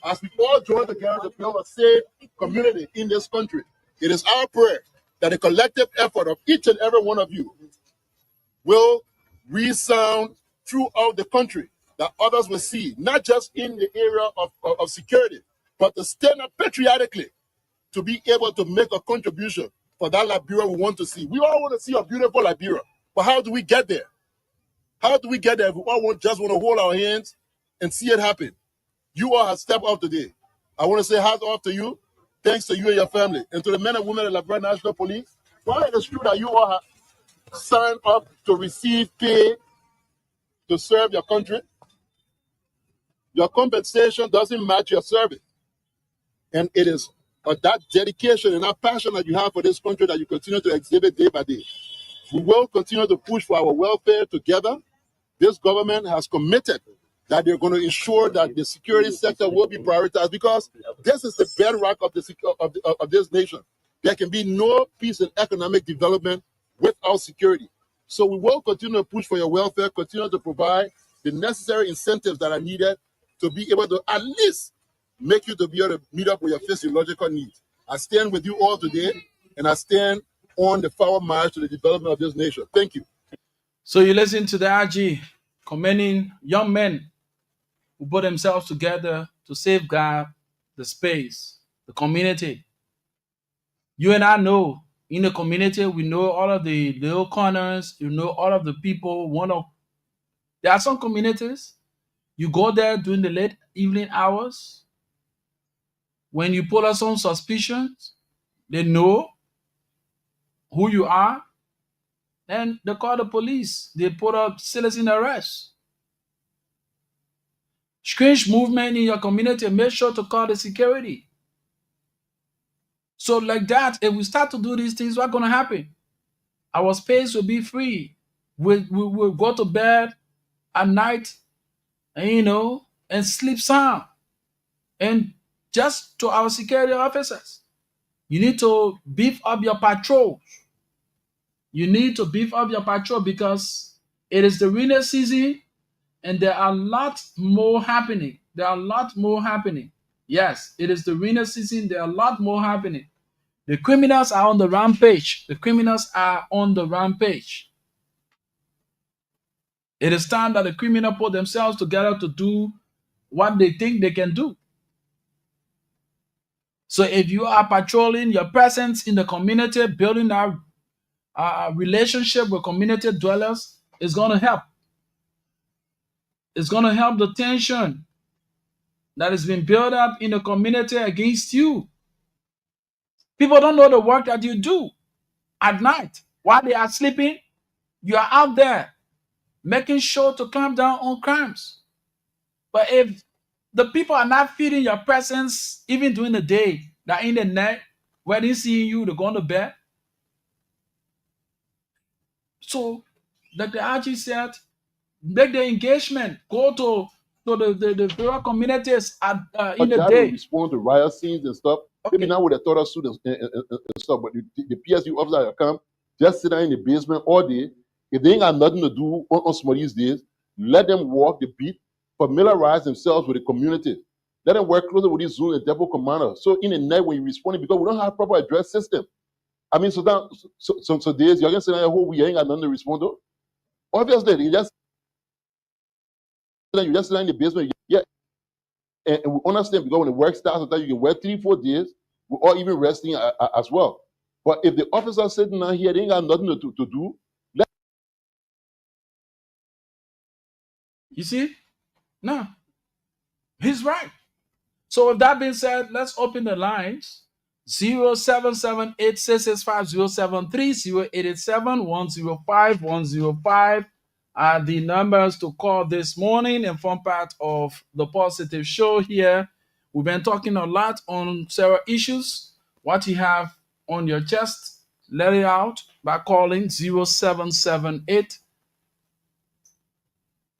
As we all join together to build a safe community in this country, it is our prayer that the collective effort of each and every one of you will resound throughout the country, that others will see, not just in the area of security, but to stand up patriotically to be able to make a contribution for that Liberia we want to see. We all want to see a beautiful Liberia, but how do we get there? How do we get there if we all just want to hold our hands and see it happen? You all have stepped up today. I want to say hats off to you. Thanks to you and your family. And to the men and women of the Liberia National Police, while it is true that you all have signed up to receive pay to serve your country, your compensation doesn't match your service. And it is that dedication and that passion that you have for this country that you continue to exhibit day by day. We will continue to push for our welfare together. This government has committed that they're going to ensure that the security sector will be prioritized, because this is the bedrock of of this nation. There can be no peace and economic development without security. So we will continue to push for your welfare, continue to provide the necessary incentives that are needed to be able to at least make you to be able to meet up with your physiological needs. I stand with you all today, and I stand on the forward march to the development of this nation. Thank you. So you listen to the RG commending young men who put themselves together to safeguard the space, the community. You and I know in the community, we know all of the little corners, you know all of the people. There are some communities, you go there during the late evening hours, when you pull up some suspicions, they know who you are, and they call the police. They put up citizen arrest. Strange movement in your community, make sure to call the security. So like that, if we start to do these things, what's going to happen? Our space will be free. We'll go to bed at night, and sleep sound. And just to our security officers, you need to beef up your patrols. You need to beef up your patrol because it is the rainy season and there are a lot more happening. Yes, it is the rainy season. There are a lot more happening. The criminals are on the rampage. It is time that the criminals put themselves together to do what they think they can do. So if you are patrolling, your presence in the community, building a relationship with community dwellers is going to help. It's going to help the tension that has been built up in the community against you. People don't know the work that you do at night. While they are sleeping, you are out there making sure to clamp down on crimes. But if the people are not feeling your presence even during the day, that in the night, when they see you, they're going to bed. So, like the RG said, make the engagement, go to the rural communities in the day. Respond to riot scenes and stuff. Okay. Maybe now with the total students and stuff, but the PSU officer that come, just sit down in the basement all day. If they ain't got nothing to do on some of these days, let them walk the beat, familiarize themselves with the community. Let them work closer with these zone and depot commanders. So in the night when you respond, because we don't have proper address system. I mean, so days you're gonna say that whole we ain't got nothing to respond to. Obviously, you just sit down in the basement. Yeah, and we understand because when the work starts, sometimes you can work 3-4 days, or even resting as well. But if the officer sitting down here, they ain't got nothing to do. You see? No. He's right. So with that being said, let's open the lines. 0778-665-073-0887-105-105 are the numbers to call this morning and form part of the positive show here. We've been talking a lot on several issues. What you have on your chest, let it out by calling 0778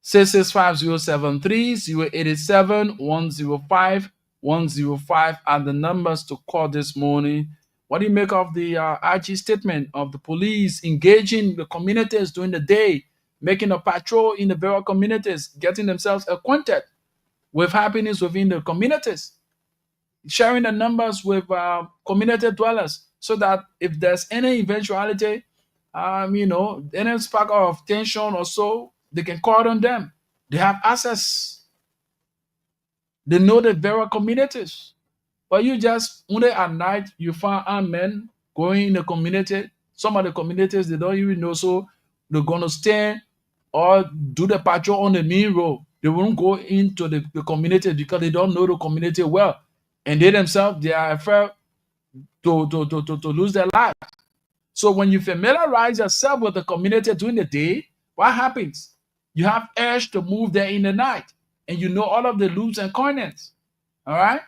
665-073-0887-105-105 are the numbers to call this morning. What do you make of the RG statement of the police engaging the communities during the day, making a patrol in the various communities, getting themselves acquainted with happenings within the communities, sharing the numbers with community dwellers so that if there's any eventuality, any spark of tension or so, they can call on them. They have access. They know the various communities. But you just, one day at night, you find armed men going in the community. Some of the communities, they don't even know, so they're going to stand or do the patrol on the main road. They won't go into the community because they don't know the community well. And they themselves, they are afraid to lose their lives. So when you familiarize yourself with the community during the day, what happens? You have urge to move there in the night. And you know all of the loops and coordinates. All right?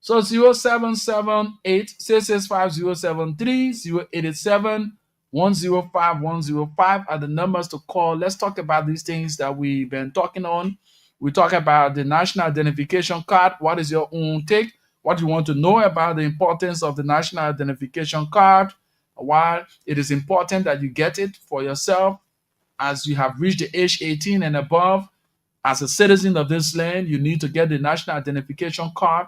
So 0778 665 087 105 105 are the numbers to call. Let's talk about these things that we've been talking on. We talk about the national identification card. What is your own take? What do you want to know about the importance of the national identification card? Why it is important that you get it for yourself as you have reached the age 18 and above. As a citizen of this land, you need to get the national identification card.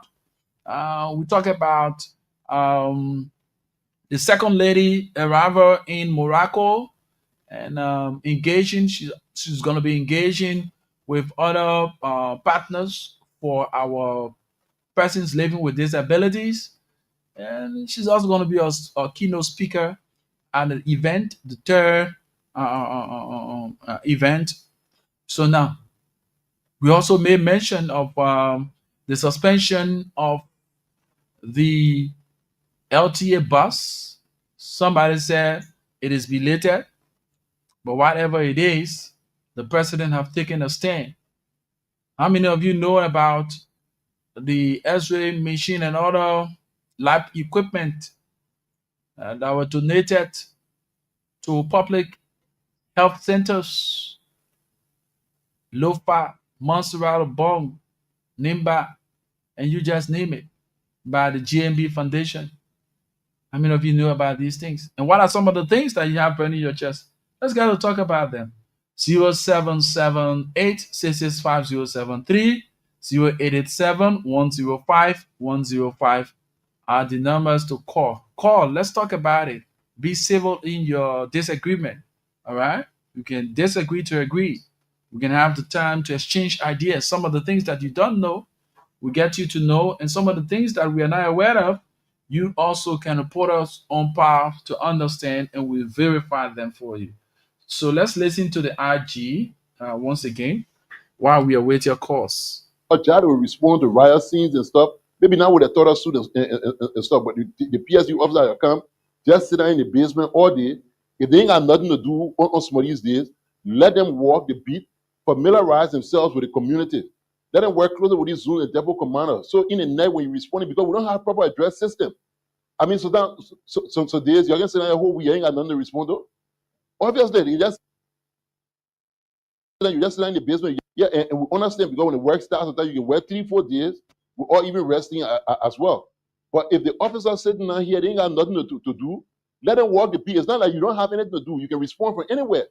We talk about the second lady arrival in Morocco and engaging. She's going to be engaging with other partners for our persons living with disabilities. And she's also going to be a keynote speaker at an event, the third event. So now, we also made mention of the suspension of the LTA bus. Somebody said it is belated, but whatever it is, the president have taken a stand. How many of you know about the X-ray machine and other lab equipment that were donated to public health centers? LOFA, Montserrat, Bong, NIMBA, and you just name it, by the GMB Foundation. How many of you know about these things? And what are some of the things that you have burning your chest? Let's get to talk about them. 0778 665 073, 0887 105 105 are the numbers to call. Call, let's talk about it. Be civil in your disagreement. All right? You can disagree to agree. We can have the time to exchange ideas. Some of the things that you don't know, we get you to know. And some of the things that we are not aware of, you also can report us on par to understand, and we'll verify them for you. So let's listen to the IG once again while we await your calls. Try to respond to riot scenes and stuff. Maybe not with a thorough suit and stuff, but the PSU officer that come, just sit down in the basement all day. If they ain't got nothing to do on some of these days, let them walk the beat, familiarize themselves with the community. Let them work closer with these zone and depot commanders. So in the night when you respond, because we don't have proper address system. I mean, so days you're gonna say that whole we ain't got nothing to respond to. Obviously, you just sit in the basement. Yeah, and we understand because when the work starts, sometimes you can work 3-4 days, or even resting as well. But if the officers sitting down here, they ain't got nothing to do, let them walk the beat. It's not like you don't have anything to do. You can respond from anywhere.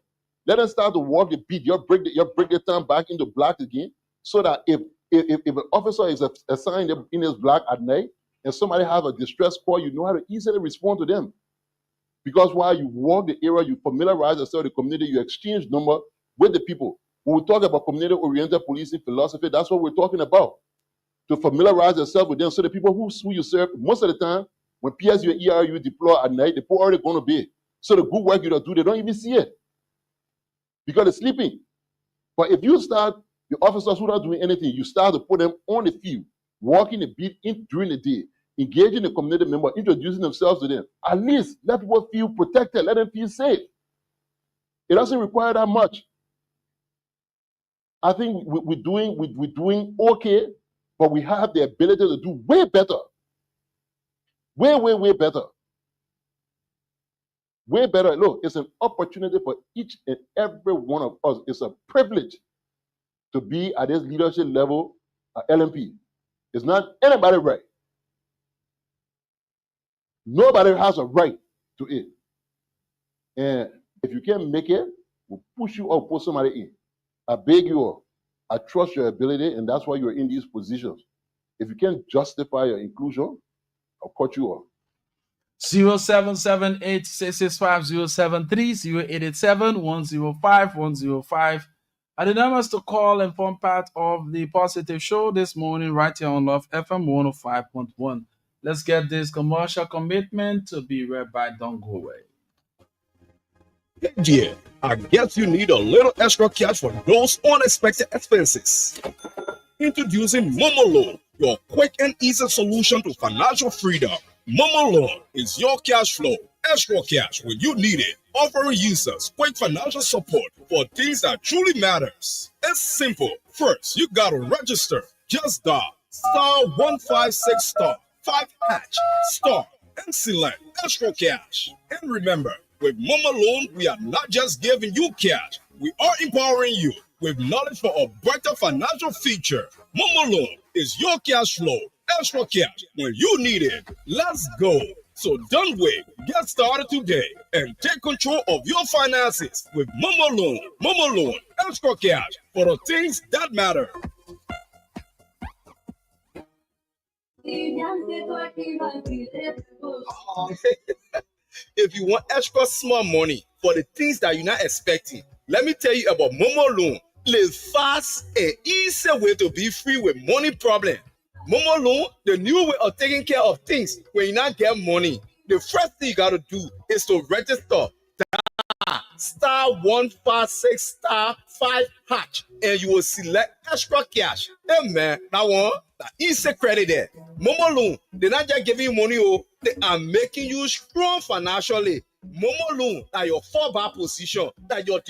Let them start to walk the beat. You break the time back into blocks again, so that if an officer is assigned in his block at night and somebody have a distress call, you know how to easily respond to them. Because while you walk the area, you familiarize yourself with the community, you exchange number with the people. When we talk about community-oriented policing philosophy, that's what we're talking about. To familiarize yourself with them, so the people who you serve, most of the time, when PSU and ERU deploy at night, the people are already going to be. So the good work you do, they don't even see it because they're sleeping. But if you start, the officers who are not doing anything, you start to put them on the field, walking the beat during the day, engaging the community member, introducing themselves to them. At least let people feel protected, let them feel safe. It doesn't require that much. I think we're doing okay, but we have the ability to do way better. Way better. Way better. Look, it's an opportunity for each and every one of us. It's a privilege to be at this leadership level at LMP. It's not anybody's right. Nobody has a right to it. And if you can't make it, we'll push you or put somebody in. I beg you all. I trust your ability, and that's why you're in these positions. If you can't justify your inclusion, I'll cut you off. 0778 665 073, 0887 105 105 are the numbers to call and form part of the Positive Show this morning right here on Love FM 105.1. Let's get this commercial commitment to be read by Don't Go Away. Hey dear, I guess you need a little extra cash for those unexpected expenses. Introducing Momo Loan, your quick and easy solution to financial freedom. Momo Loan is your cash flow, extra cash when you need it, offering users quick financial support for things that truly matters. It's simple. First, you gotta register. Just dial *156*5# star and select extra cash. And remember, with Momo Loan, we are not just giving you cash, we are empowering you with knowledge for a brighter financial future. Momo Loan is your cash flow, extra cash when you need it. Let's go. So don't wait. Get started today and take control of your finances with Momo Loan. Momo Loan, extra cash for the things that matter. If you want extra small money for the things that you're not expecting, let me tell you about Momo Loan. Live fast and easy way to be free with money problem. Momo Loan, the new way of taking care of things when you not get money. The first thing you got to do is to register *156*5# and you will select extra cash. Hey man, that one, that easy credit there. Momo Loan, they're not just giving you money, they are making you strong financially. Momo Loan, that your fallback position, that you're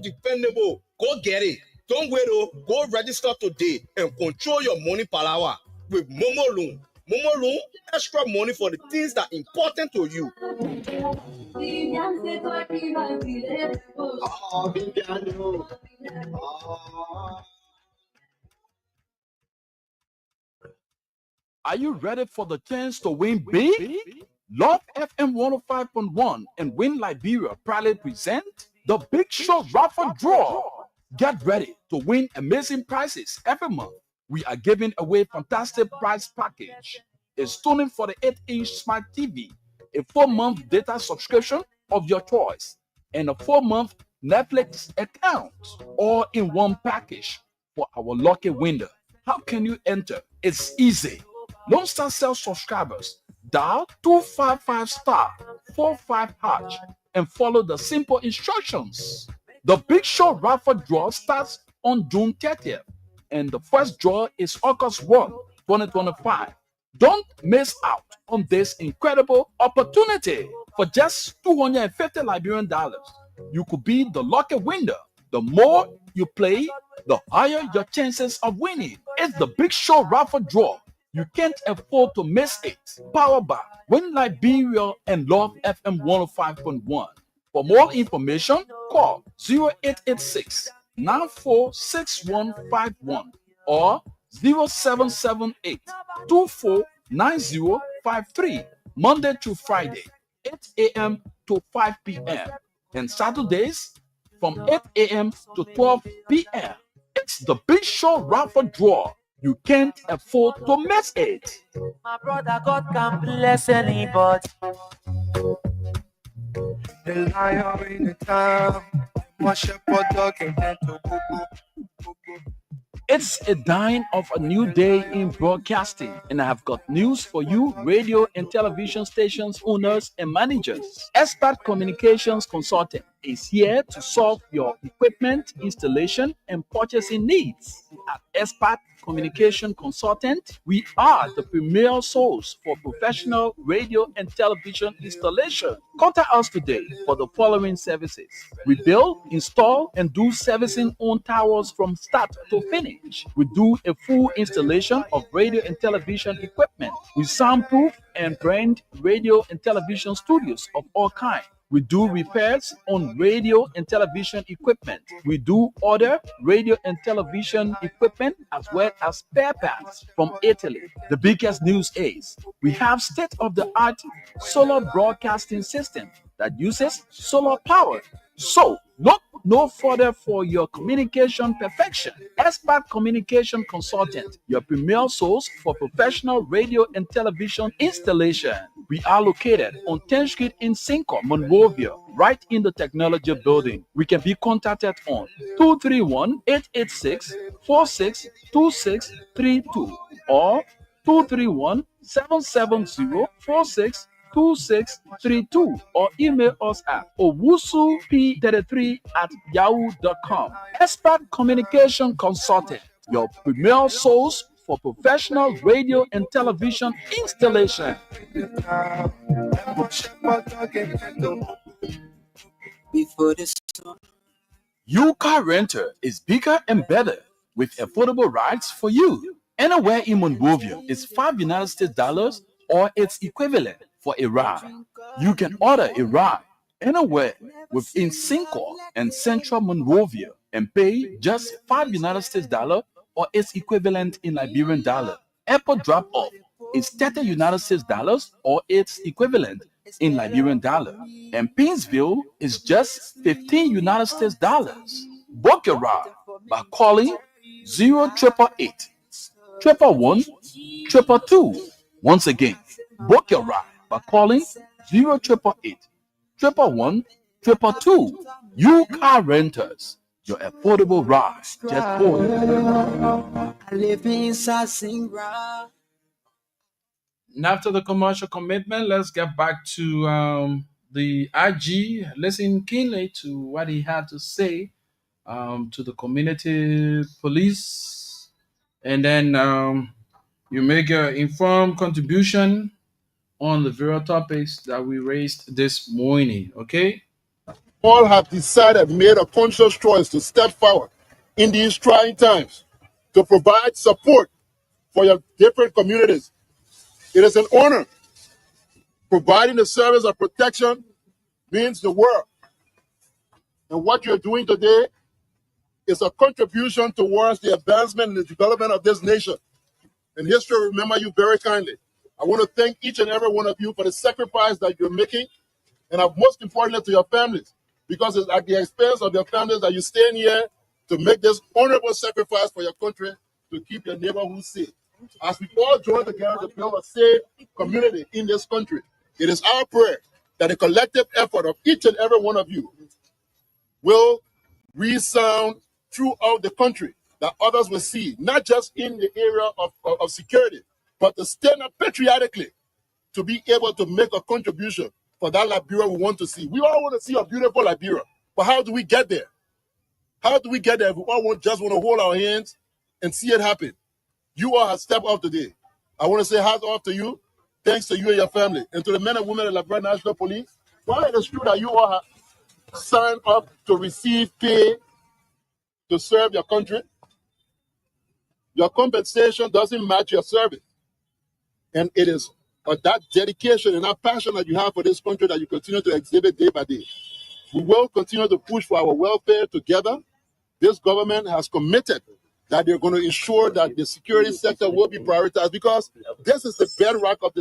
dependable. Go get it. Don't wait, go register today and control your money power with Momo Loan. Momo Loan, extra money for the things that are important to you. Are you ready for the chance to win big? Love FM 105.1 and Win Liberia proudly present the Big Show Raffle Draw. Get ready to win amazing prizes every month. We are giving away fantastic prize package. A stunning 48-inch smart TV, a 4-month data subscription of your choice, and a 4-month Netflix account, all in one package for our lucky winner. How can you enter? It's easy. Lone Star Cell subscribers, dial 255*45# and follow the simple instructions. The Big Show Raffle Draw starts on June 30th, and the first draw is August 1, 2025. Don't miss out on this incredible opportunity. For just $250 Liberian dollars, you could be the lucky winner. The more you play, the higher your chances of winning. It's the Big Show Raffle Draw. You can't afford to miss it. Power by Win Liberia and Love FM 105.1. For more information, call 0886-946151 or 0778-249053. Monday to Friday, 8 a.m. to 5 p.m. and Saturdays from 8 a.m. to 12 p.m. It's the Big Show Raffle Draw. You can't afford to miss it. My brother, God can bless anybody. The lion in the town, one shepherd dog and then to go. It's a dawn of a new day in broadcasting, and I have got news for you, radio and television stations owners and managers. Expert Communications Consultant is here to solve your equipment installation and purchasing needs. At Expert Communication Consultant, we are the premier source for professional radio and television installation. Contact us today for the following services. We build, install, and do servicing on towers from start to finish. We do a full installation of radio and television equipment. We soundproof and brand radio and television studios of all kinds. We do repairs on radio and television equipment. We do order radio and television equipment as well as spare parts from Italy. The biggest news is we have state-of-the-art solar broadcasting system that uses solar power. So look no further for your communication perfection. Expert Communication Consultant, your premier source for professional radio and television installation. We are located on 10th Street in Cinco, Monrovia, right in the technology building. We can be contacted on 231-886-462632 or 231-770-462632 or email us at owusup33@yahoo.com. Expert Communication Consultant, your premier source for professional radio and television installation. Before the sun. Your car renter is bigger and better with affordable rides for you. Anywhere in Monrovia is $5 or its equivalent for a ride. You can order a ride anywhere within Cinco and Central Monrovia and pay just $5 or its equivalent in Liberian dollar. Airport drop-off is $30 or its equivalent in Liberian dollar. And Painesville is just $15. Book your ride by calling 0888 111 222. Once again, book your ride by calling 0888 111 222. You car renters, your affordable ride. Just call. I live inside Singra. And after the commercial commitment, let's get back to the IG. Listen keenly to what he had to say to the community police. And then you make an informed contribution on the various topics that we raised this morning. Okay? All have decided, made a conscious choice to step forward in these trying times to provide support for your different communities. It is an honor. Providing the service of protection means the world. And what you're doing today is a contribution towards the advancement and the development of this nation. And history will remember you very kindly. I want to thank each and every one of you for the sacrifice that you're making, and most importantly to your families, because it's at the expense of your families that you stand here to make this honorable sacrifice for your country to keep your neighborhood safe. As we all join together to build a safe community in this country, it is our prayer that the collective effort of each and every one of you will resound throughout the country, that others will see, not just in the area of security, but to stand up patriotically to be able to make a contribution for that Liberia we want to see. We all want to see a beautiful Liberia, but how do we get there? How do we get there if we all just want to hold our hands and see it happen? You all have stepped up today. I want to say hats off to you. Thanks to you and your family. And to the men and women of the Liberia National Police, while it is true that you all have signed up to receive pay to serve your country, your compensation doesn't match your service. And it is that dedication and that passion that you have for this country that you continue to exhibit day by day. We will continue to push for our welfare together. This government has committed that they're going to ensure that the security sector will be prioritized, because this is the bedrock of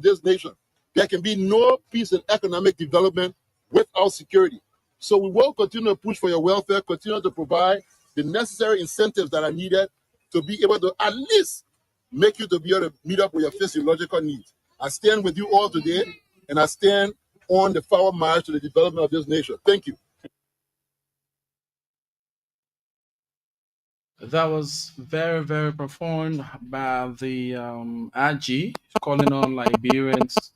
this nation. There can be no peace and economic development without security. So we will continue to push for your welfare, continue to provide the necessary incentives that are needed to be able to at least make you to be able to meet up with your physiological needs. I stand with you all today, and I stand on the forward march to the development of this nation. Thank you. That was very, very profound by the IG, calling on Liberians,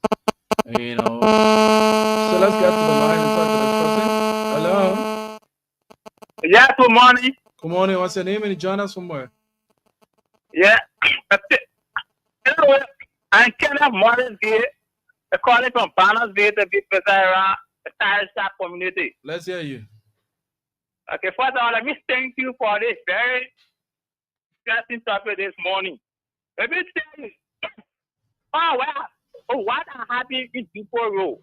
you know. So let's get to the line and talk to this person. Hello. Yeah, good morning. Good morning. What's your name and you join us from where? Yeah. Anyway, I'm Kenneth Morris here, calling from Bannersville to be present around the Tire Shop community. Let's hear you. Okay, first of all, let me thank you for this very interesting topic this morning. Let me tell you, what happened in Depot Road?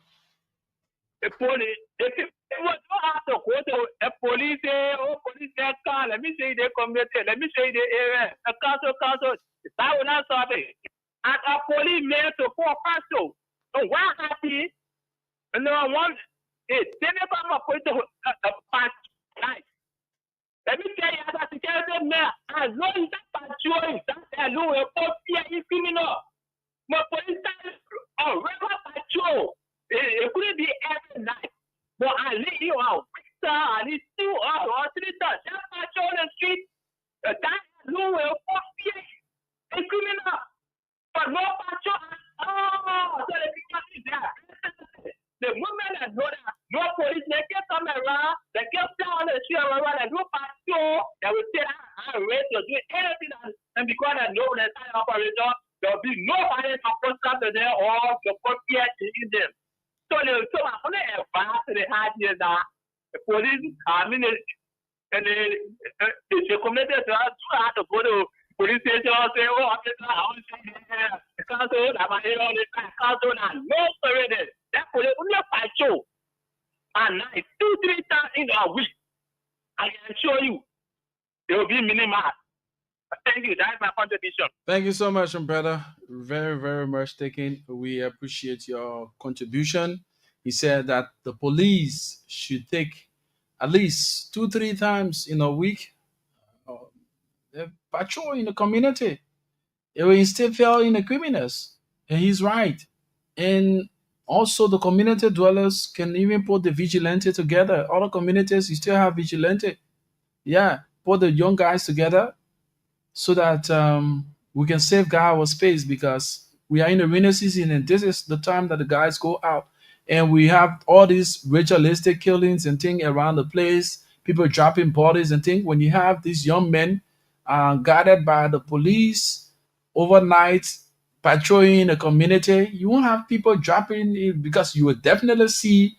The police, the people don't have to go to a police, police car, let me say the community, let me say the area, the council, that will not solve it. And a police man to four council. So what happened? No one, they never put a patch. Right. Let me tell you, as a security man, as long as that patrol is that alone, a criminal. My police are regular patrol. It couldn't be every night. But I leave you out. I need 2 or 3 times. That patrol on the street, that alone, a criminal. they will say, I'm ready to do anything, and because I know the kind of operation, there will be no violence opposed to them or support yet in them. So I'm only advance to the hard years that the police, I mean, and the community to have to go to police station and say, oh, I want to see the council, I'm here on the council, and no surrender. That police only fight you at night, 2-3 times in a week. I can assure you, there will be minimal. Thank you. That's my contribution. Thank you so much, brother. Very, very much taken. We appreciate your contribution. He said that the police should take at least 2-3 times in a week patrol in the community. It will instill fear in the criminals. And he's right. And also the community dwellers can even put the vigilante together. Other communities, you still have vigilante. Yeah, put the young guys together so that we can safeguard our space, because we are in the rainy season and this is the time that the guys go out. And we have all these ritualistic killings and things around the place, people dropping bodies and things. When you have these young men guarded by the police overnight, patrolling the community, you won't have people dropping it, because you will definitely see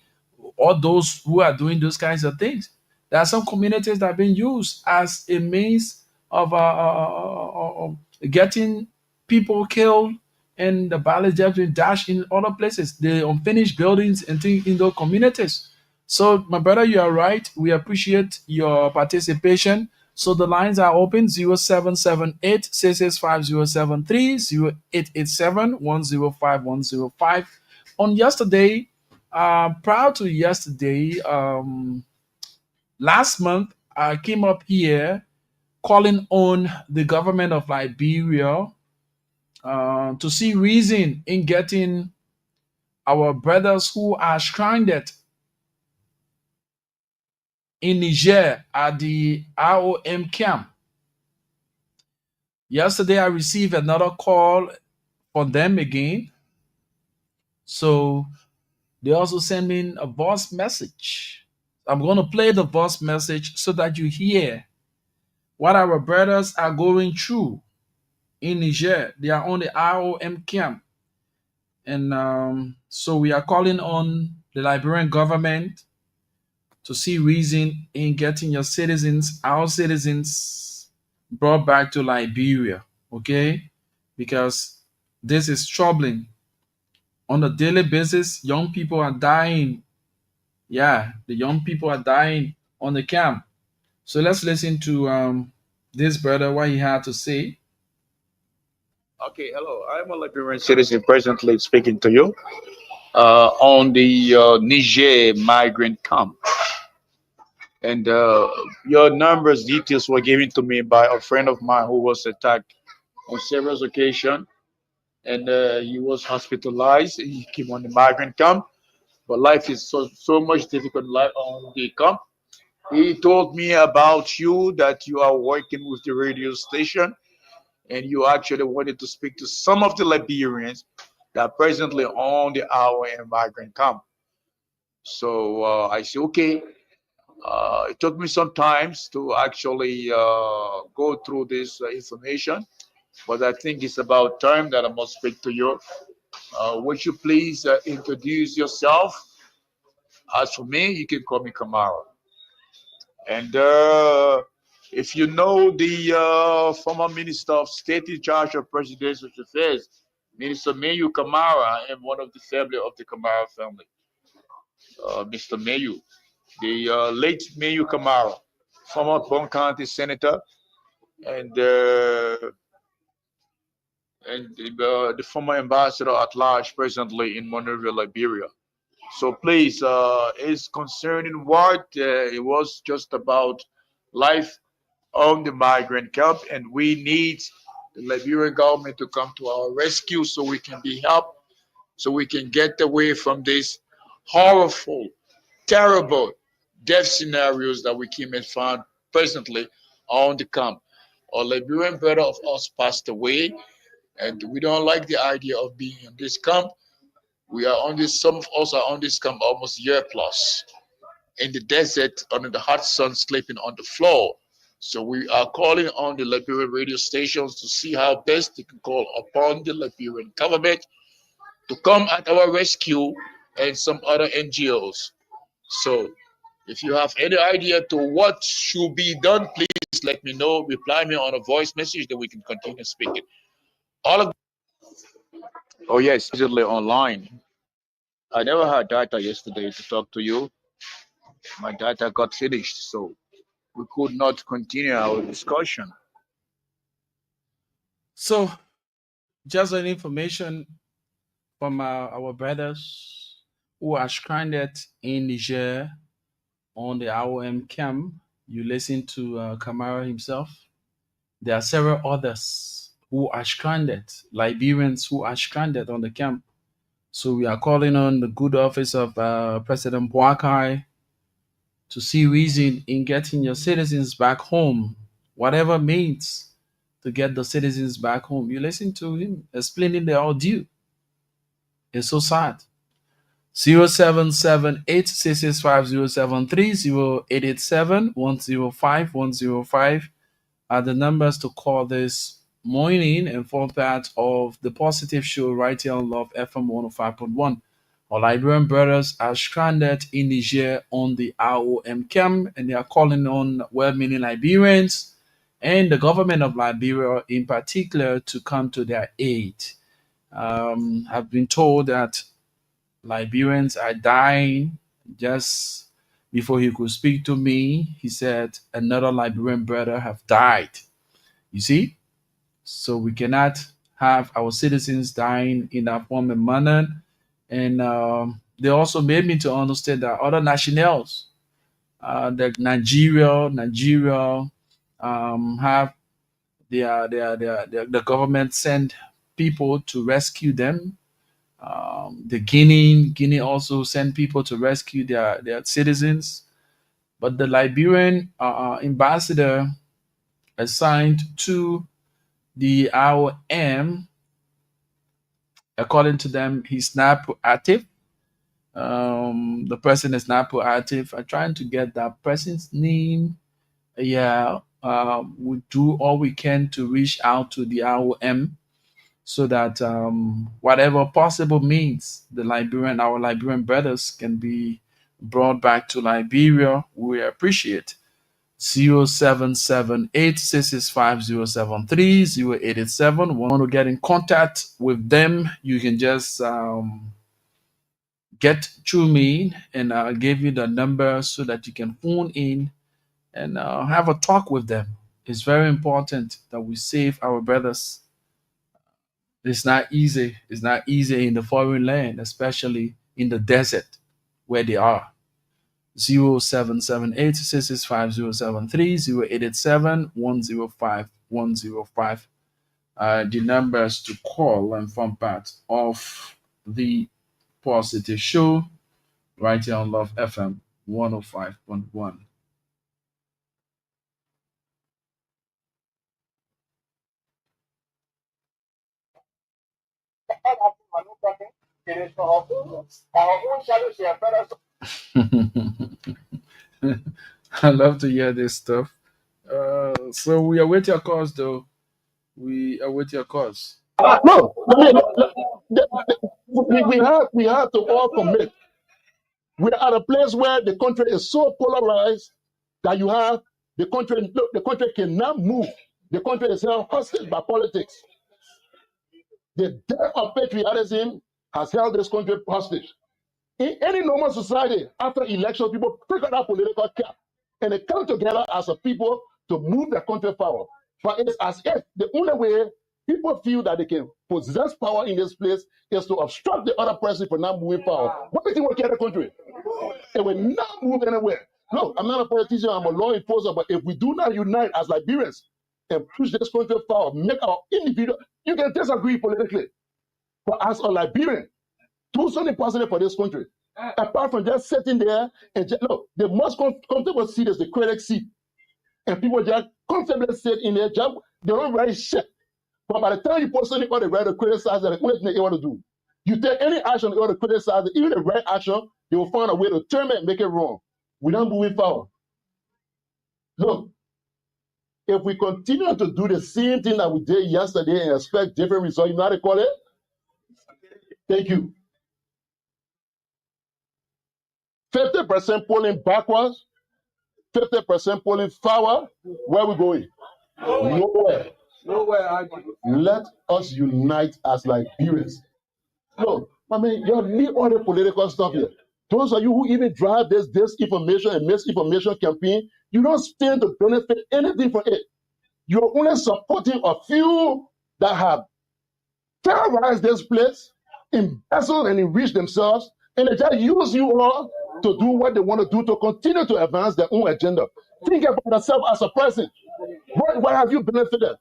all those who are doing those kinds of things. There are some communities that have been used as a means of getting people killed, and the bodies just been dashed in other places, the unfinished buildings and things in those communities. So, my brother, you are right. We appreciate your participation. So the lines are open: 0778 665 0887 105 105. On yesterday, prior to yesterday, last month, I came up here calling on the government of Liberia to see reason in getting our brothers who are stranded in Niger at the ROM camp. Yesterday, I received another call from them again. So they also sent me a voice message. I'm going to play the voice message so that you hear what our brothers are going through in Niger. They are on the ROM camp. And so we are calling on the Liberian government to see reason in getting your citizens, our citizens, brought back to Liberia, okay? Because this is troubling. On a daily basis, young people are dying. Yeah, the young people are dying on the camp. So let's listen to this brother, what he had to say. Okay, hello. I'm a Liberian citizen presently speaking to you on the Niger migrant camp. And your numbers details were given to me by a friend of mine who was attacked on several occasions, and he was hospitalized. He came on the migrant camp, but life is so much difficult life on the camp. He told me about you, that you are working with the radio station, and you actually wanted to speak to some of the Liberians that are presently on the ROM migrant camp. So I said, okay. It took me some time to actually go through this information, but I think it's about time that I must speak to you. Would you please introduce yourself? As for me, you can call me Kamara. And if you know the former Minister of State in charge of Presidential Affairs, Minister Mayu Kamara, I am one of the family of the Kamara family. Mr. Mayu, the late Mayu Kamara, former Bon County Senator, and the former ambassador at large presently in Monrovia, Liberia. So please, it's concerning what it was just about life on the migrant camp, and we need the Liberian government to come to our rescue so we can be helped, so we can get away from these horrible, terrible death scenarios that we came and found presently on the camp. Our Liberian brother of us passed away, and we don't like the idea of being in this camp. We are on this, some of us are on this camp almost a year plus in the desert under the hot sun, sleeping on the floor. So we are calling on the Liberian radio stations to see how best they can call upon the Liberian government to come at our rescue and some other NGOs. So if you have any idea to what should be done, please let me know. Reply me on a voice message that we can continue speaking. All of Oh yes, usually online. I never had data yesterday to talk to you. My data got finished, so we could not continue our discussion. So, just an information from our brothers who are stranded in Niger on the IOM camp. You listen to Kamara himself. There are several others who are stranded, Liberians who are stranded on the camp. So we are calling on the good office of President Boakai to see reason in getting your citizens back home, whatever means to get the citizens back home. You listen to him explaining the ordeal. It's so sad. 077-866-5073-0887-105-105 are the numbers to call this morning and form part of the positive show right here on Love FM 105.1. Our Liberian brothers are stranded in Niger on the ROM camp, and they are calling on well-meaning Liberians and the government of Liberia in particular to come to their aid. I've been told that Liberians are dying. Just before he could speak to me, he said another Liberian brother have died. You see? So we cannot have our citizens dying in that form and manner. And they also made me to understand that other nationals, that Nigeria, have the government send people to rescue them. The Guinea also send people to rescue their citizens. But the Liberian ambassador assigned to the IOM, according to them, he's not proactive. The person is not proactive. I'm trying to get that person's name. Yeah, we do all we can to reach out to the IOM so that whatever possible means our Liberian brothers can be brought back to Liberia. We appreciate 077-866-5073-0887. Want to get in contact with them, you can just get through me, and I'll give you the number so that you can phone in and have a talk with them. It's very important that we save our brothers. It's not easy. It's not easy in the foreign land, especially in the desert where they are. 077-866-5073-0887-105-105 the numbers to call and form part of the positive show right here on Love FM 105.1. I love to hear this stuff. So we await your calls, though. We await your calls. No, we have to all commit. We're at a place where the country is so polarized that you have the country. Look, the country cannot move. The country is held hostage by politics. The death of patriotism has held this country hostage. In any normal society, after election, people pick up that political cap and they come together as a people to move the country forward. But it's as if the only way people feel that they can possess power in this place is to obstruct the other person from not moving forward. What do you think will get the country? It will not move anywhere. Look, I'm not a politician, I'm a law enforcer, but if we do not unite as Liberians and push this country forward, make our individual, you can disagree politically, but as a Liberian, do something positive for this country. Apart from just sitting there and just, look, the most comfortable seat is the critic seat. And people just comfortably sit in their job, they don't write shit. But by the time you put something on the right to criticize, the only thing they want to do, you take any action they want to criticize, even the right action, they will find a way to turn it and make it wrong. We're not moving forward. Look, If we continue to do the same thing that we did yesterday and expect different results, you know how to call it? Thank you. 50% polling backwards, 50% polling forward. Where are we going? Nowhere. Let us unite as Liberians. No, I mean, you leave all the political stuff here. Those of you who even drive this disinformation and misinformation campaign, you don't stand to benefit anything from it. You're only supporting a few that have terrorized this place, embezzled and enriched themselves, and they just use you all to do what they want to do to continue to advance their own agenda. Think about yourself as a person. What have you benefited?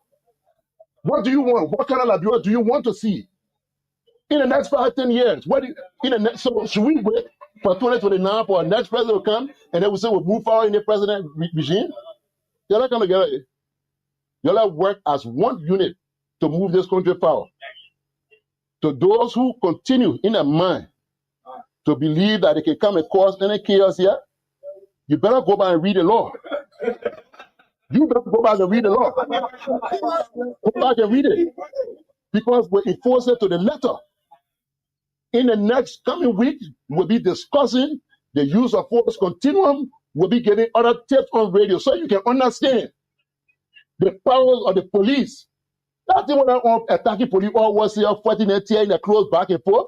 What do you want? What kind of Liberia do you want to see in the next 5-10 years? So should we wait for 2029 for our next president to come and then we say we'll move forward in the president regime? You're not going to get it. You'll have work as one unit to move this country forward. To those who continue in their mind to believe that they can come and cause any chaos here, you better go back and read the law. You better go back and read the law. Go back and read it. Because we enforce it to the letter. In the next coming week, we'll be discussing the use of force continuum. We'll be getting other tips on radio so you can understand the powers of the police. That's the one that attacking police all was here, fighting and tearing their clothes back and forth.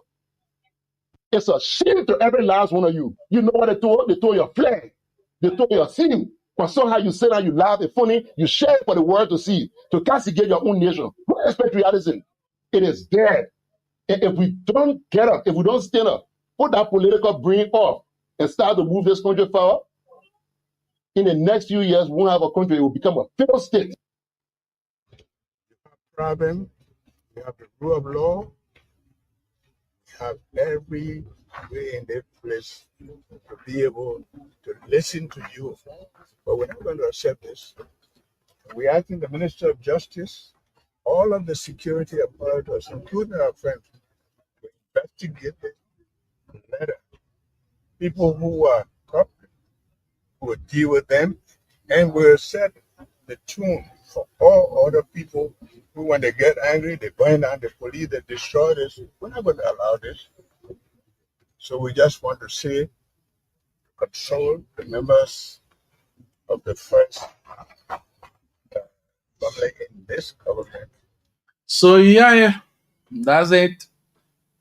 It's a shame to every last one of you. You know what they told? They told your flag. They told your sin. But somehow you sit down, you laugh, it's funny, you share it for the world to see, to castigate your own nation. Don't expect realism. It is dead. And if we don't get up, if we don't stand up, put that political brain off and start to move this country forward, in the next few years, we won't have a country, it will become a failed state. Problem, we have the rule of law, we have every way in this place to be able to listen to you. But we're not going to accept this. We're asking the Minister of Justice, all of the security apparatus, including our friends, to investigate this letter. People who are corrupt, who will deal with them, and we'll set the tune for all other people who, when they get angry, they burn down the police, they destroy this. We're not going to allow this. So we just want to say, console the members of the first public in this government. So yeah, that's it.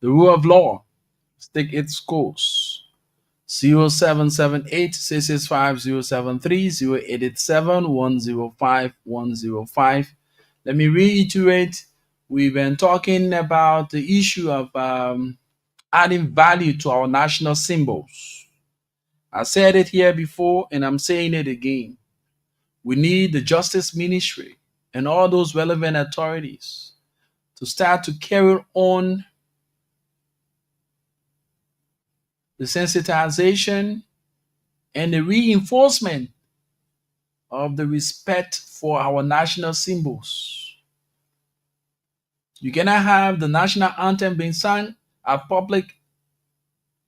The rule of law stick its course. 0778 665 073 0887 105 105. Let me reiterate, we've been talking about the issue of adding value to our national symbols. I said it here before and I'm saying it again. We need the Justice Ministry and all those relevant authorities to start to carry on the sensitization and the reinforcement of the respect for our national symbols. You cannot have the national anthem being sung at public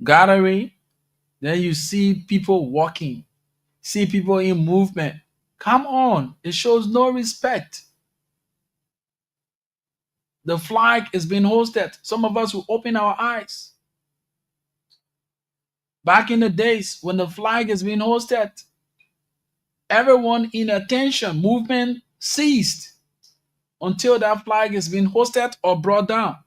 gathering, then you see people walking, see people in movement. Come on, it shows no respect. The flag is being hosted. Some of us will open our eyes. Back in the days when the flag is being hosted, everyone in attention, movement ceased until that flag is being hosted or brought down.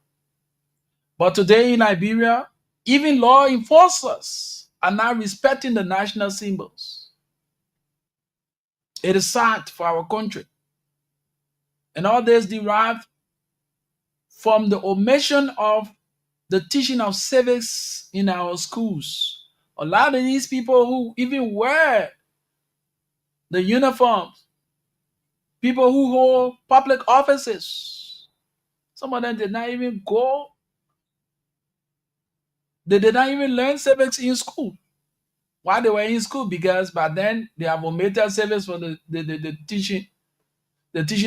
But today in Liberia, even law enforcers are not respecting the national symbols. It is sad for our country. And all this derived from the omission of the teaching of civics in our schools. A lot of these people who even wear the uniforms, people who hold public offices, some of them did not even go. They did not even learn civics in school. Why they were in school? Because by then they have omitted civics from the teaching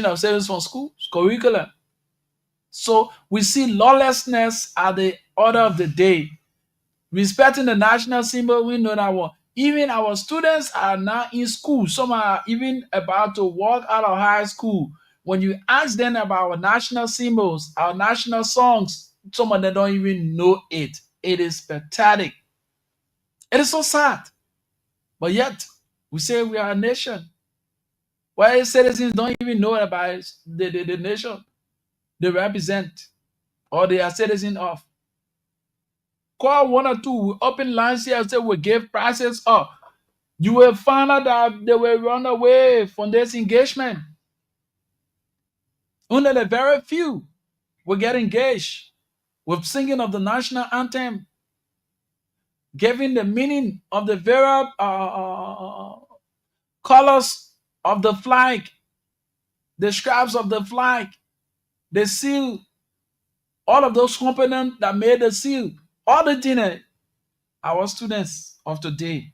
of civics from schools, curriculum. So we see lawlessness at the order of the day. Respecting the national symbol, we know that one. Even our students are now in school. Some are even about to walk out of high school. When you ask them about our national symbols, our national songs, some of them don't even know it. It is pathetic. It is so sad. But yet, we say we are a nation. Why citizens don't even know about the nation they represent or they are citizens of. Call one or two, open lines here and say we give prices up. You will find out that they will run away from this engagement. Only the very few will get engaged with singing of the national anthem, giving the meaning of the very colors of the flag, the stripes of the flag, the seal, all of those components that made the seal, all the things. Our students of today,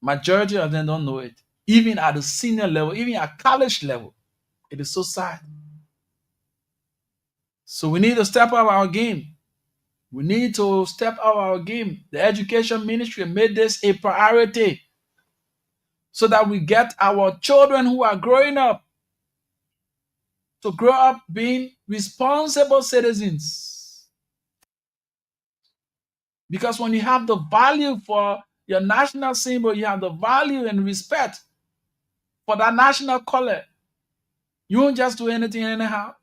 majority of them don't know it. Even at the senior level, even at college level, it is so sad. So we need to step up our game. We need to step up our game. The education ministry made this a priority so that we get our children who are growing up to grow up being responsible citizens. Because when you have the value for your national symbol, you have the value and respect for that national color, you won't just do anything anyhow.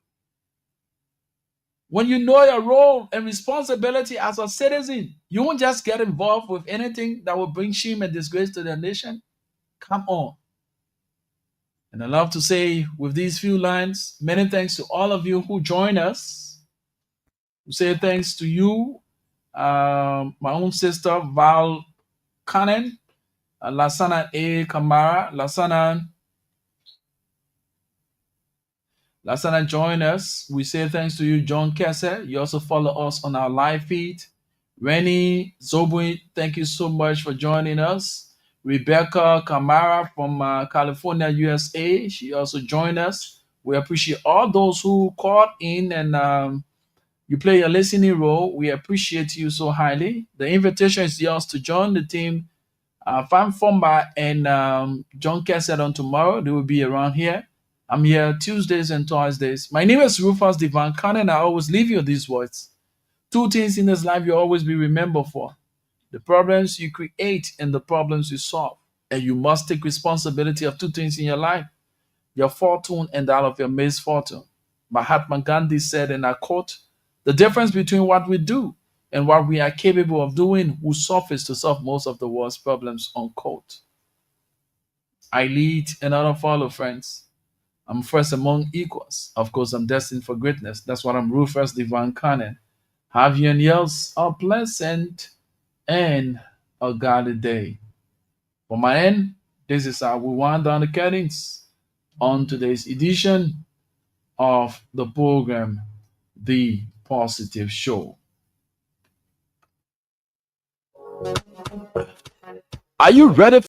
When you know your role and responsibility as a citizen, you won't just get involved with anything that will bring shame and disgrace to the nation. Come on. And I love to say with these few lines, many thanks to all of you who join us. We say thanks to you, my own sister Val Cannon, Lasana A. Kamara, Lasana join us. We say thanks to you, John Kesse. You also follow us on our live feed. Rennie Zobui, thank you so much for joining us. Rebecca Kamara from California, USA. She also joined us. We appreciate all those who called in and you play a listening role. We appreciate you so highly. The invitation is yours to join the team. Fan Fomba and John Kesse on tomorrow. They will be around here. I'm here Tuesdays and Thursdays. My name is Rufus Divan Cannon. I always leave you these words. Two things in this life you'll always be remembered for: the problems you create and the problems you solve. And you must take responsibility of two things in your life: your fortune and that of your misfortune. Mahatma Gandhi said, and I quote, "The difference between what we do and what we are capable of doing will suffice to solve most of the world's problems," unquote. I lead and others follow, friends. I'm first among equals. Of course, I'm destined for greatness. That's what I'm Rufus Divan Cannon. Have you and yours a pleasant and a godly day. For my end, this is how we wind down the curtains on today's edition of the program, The Positive Show. Are you ready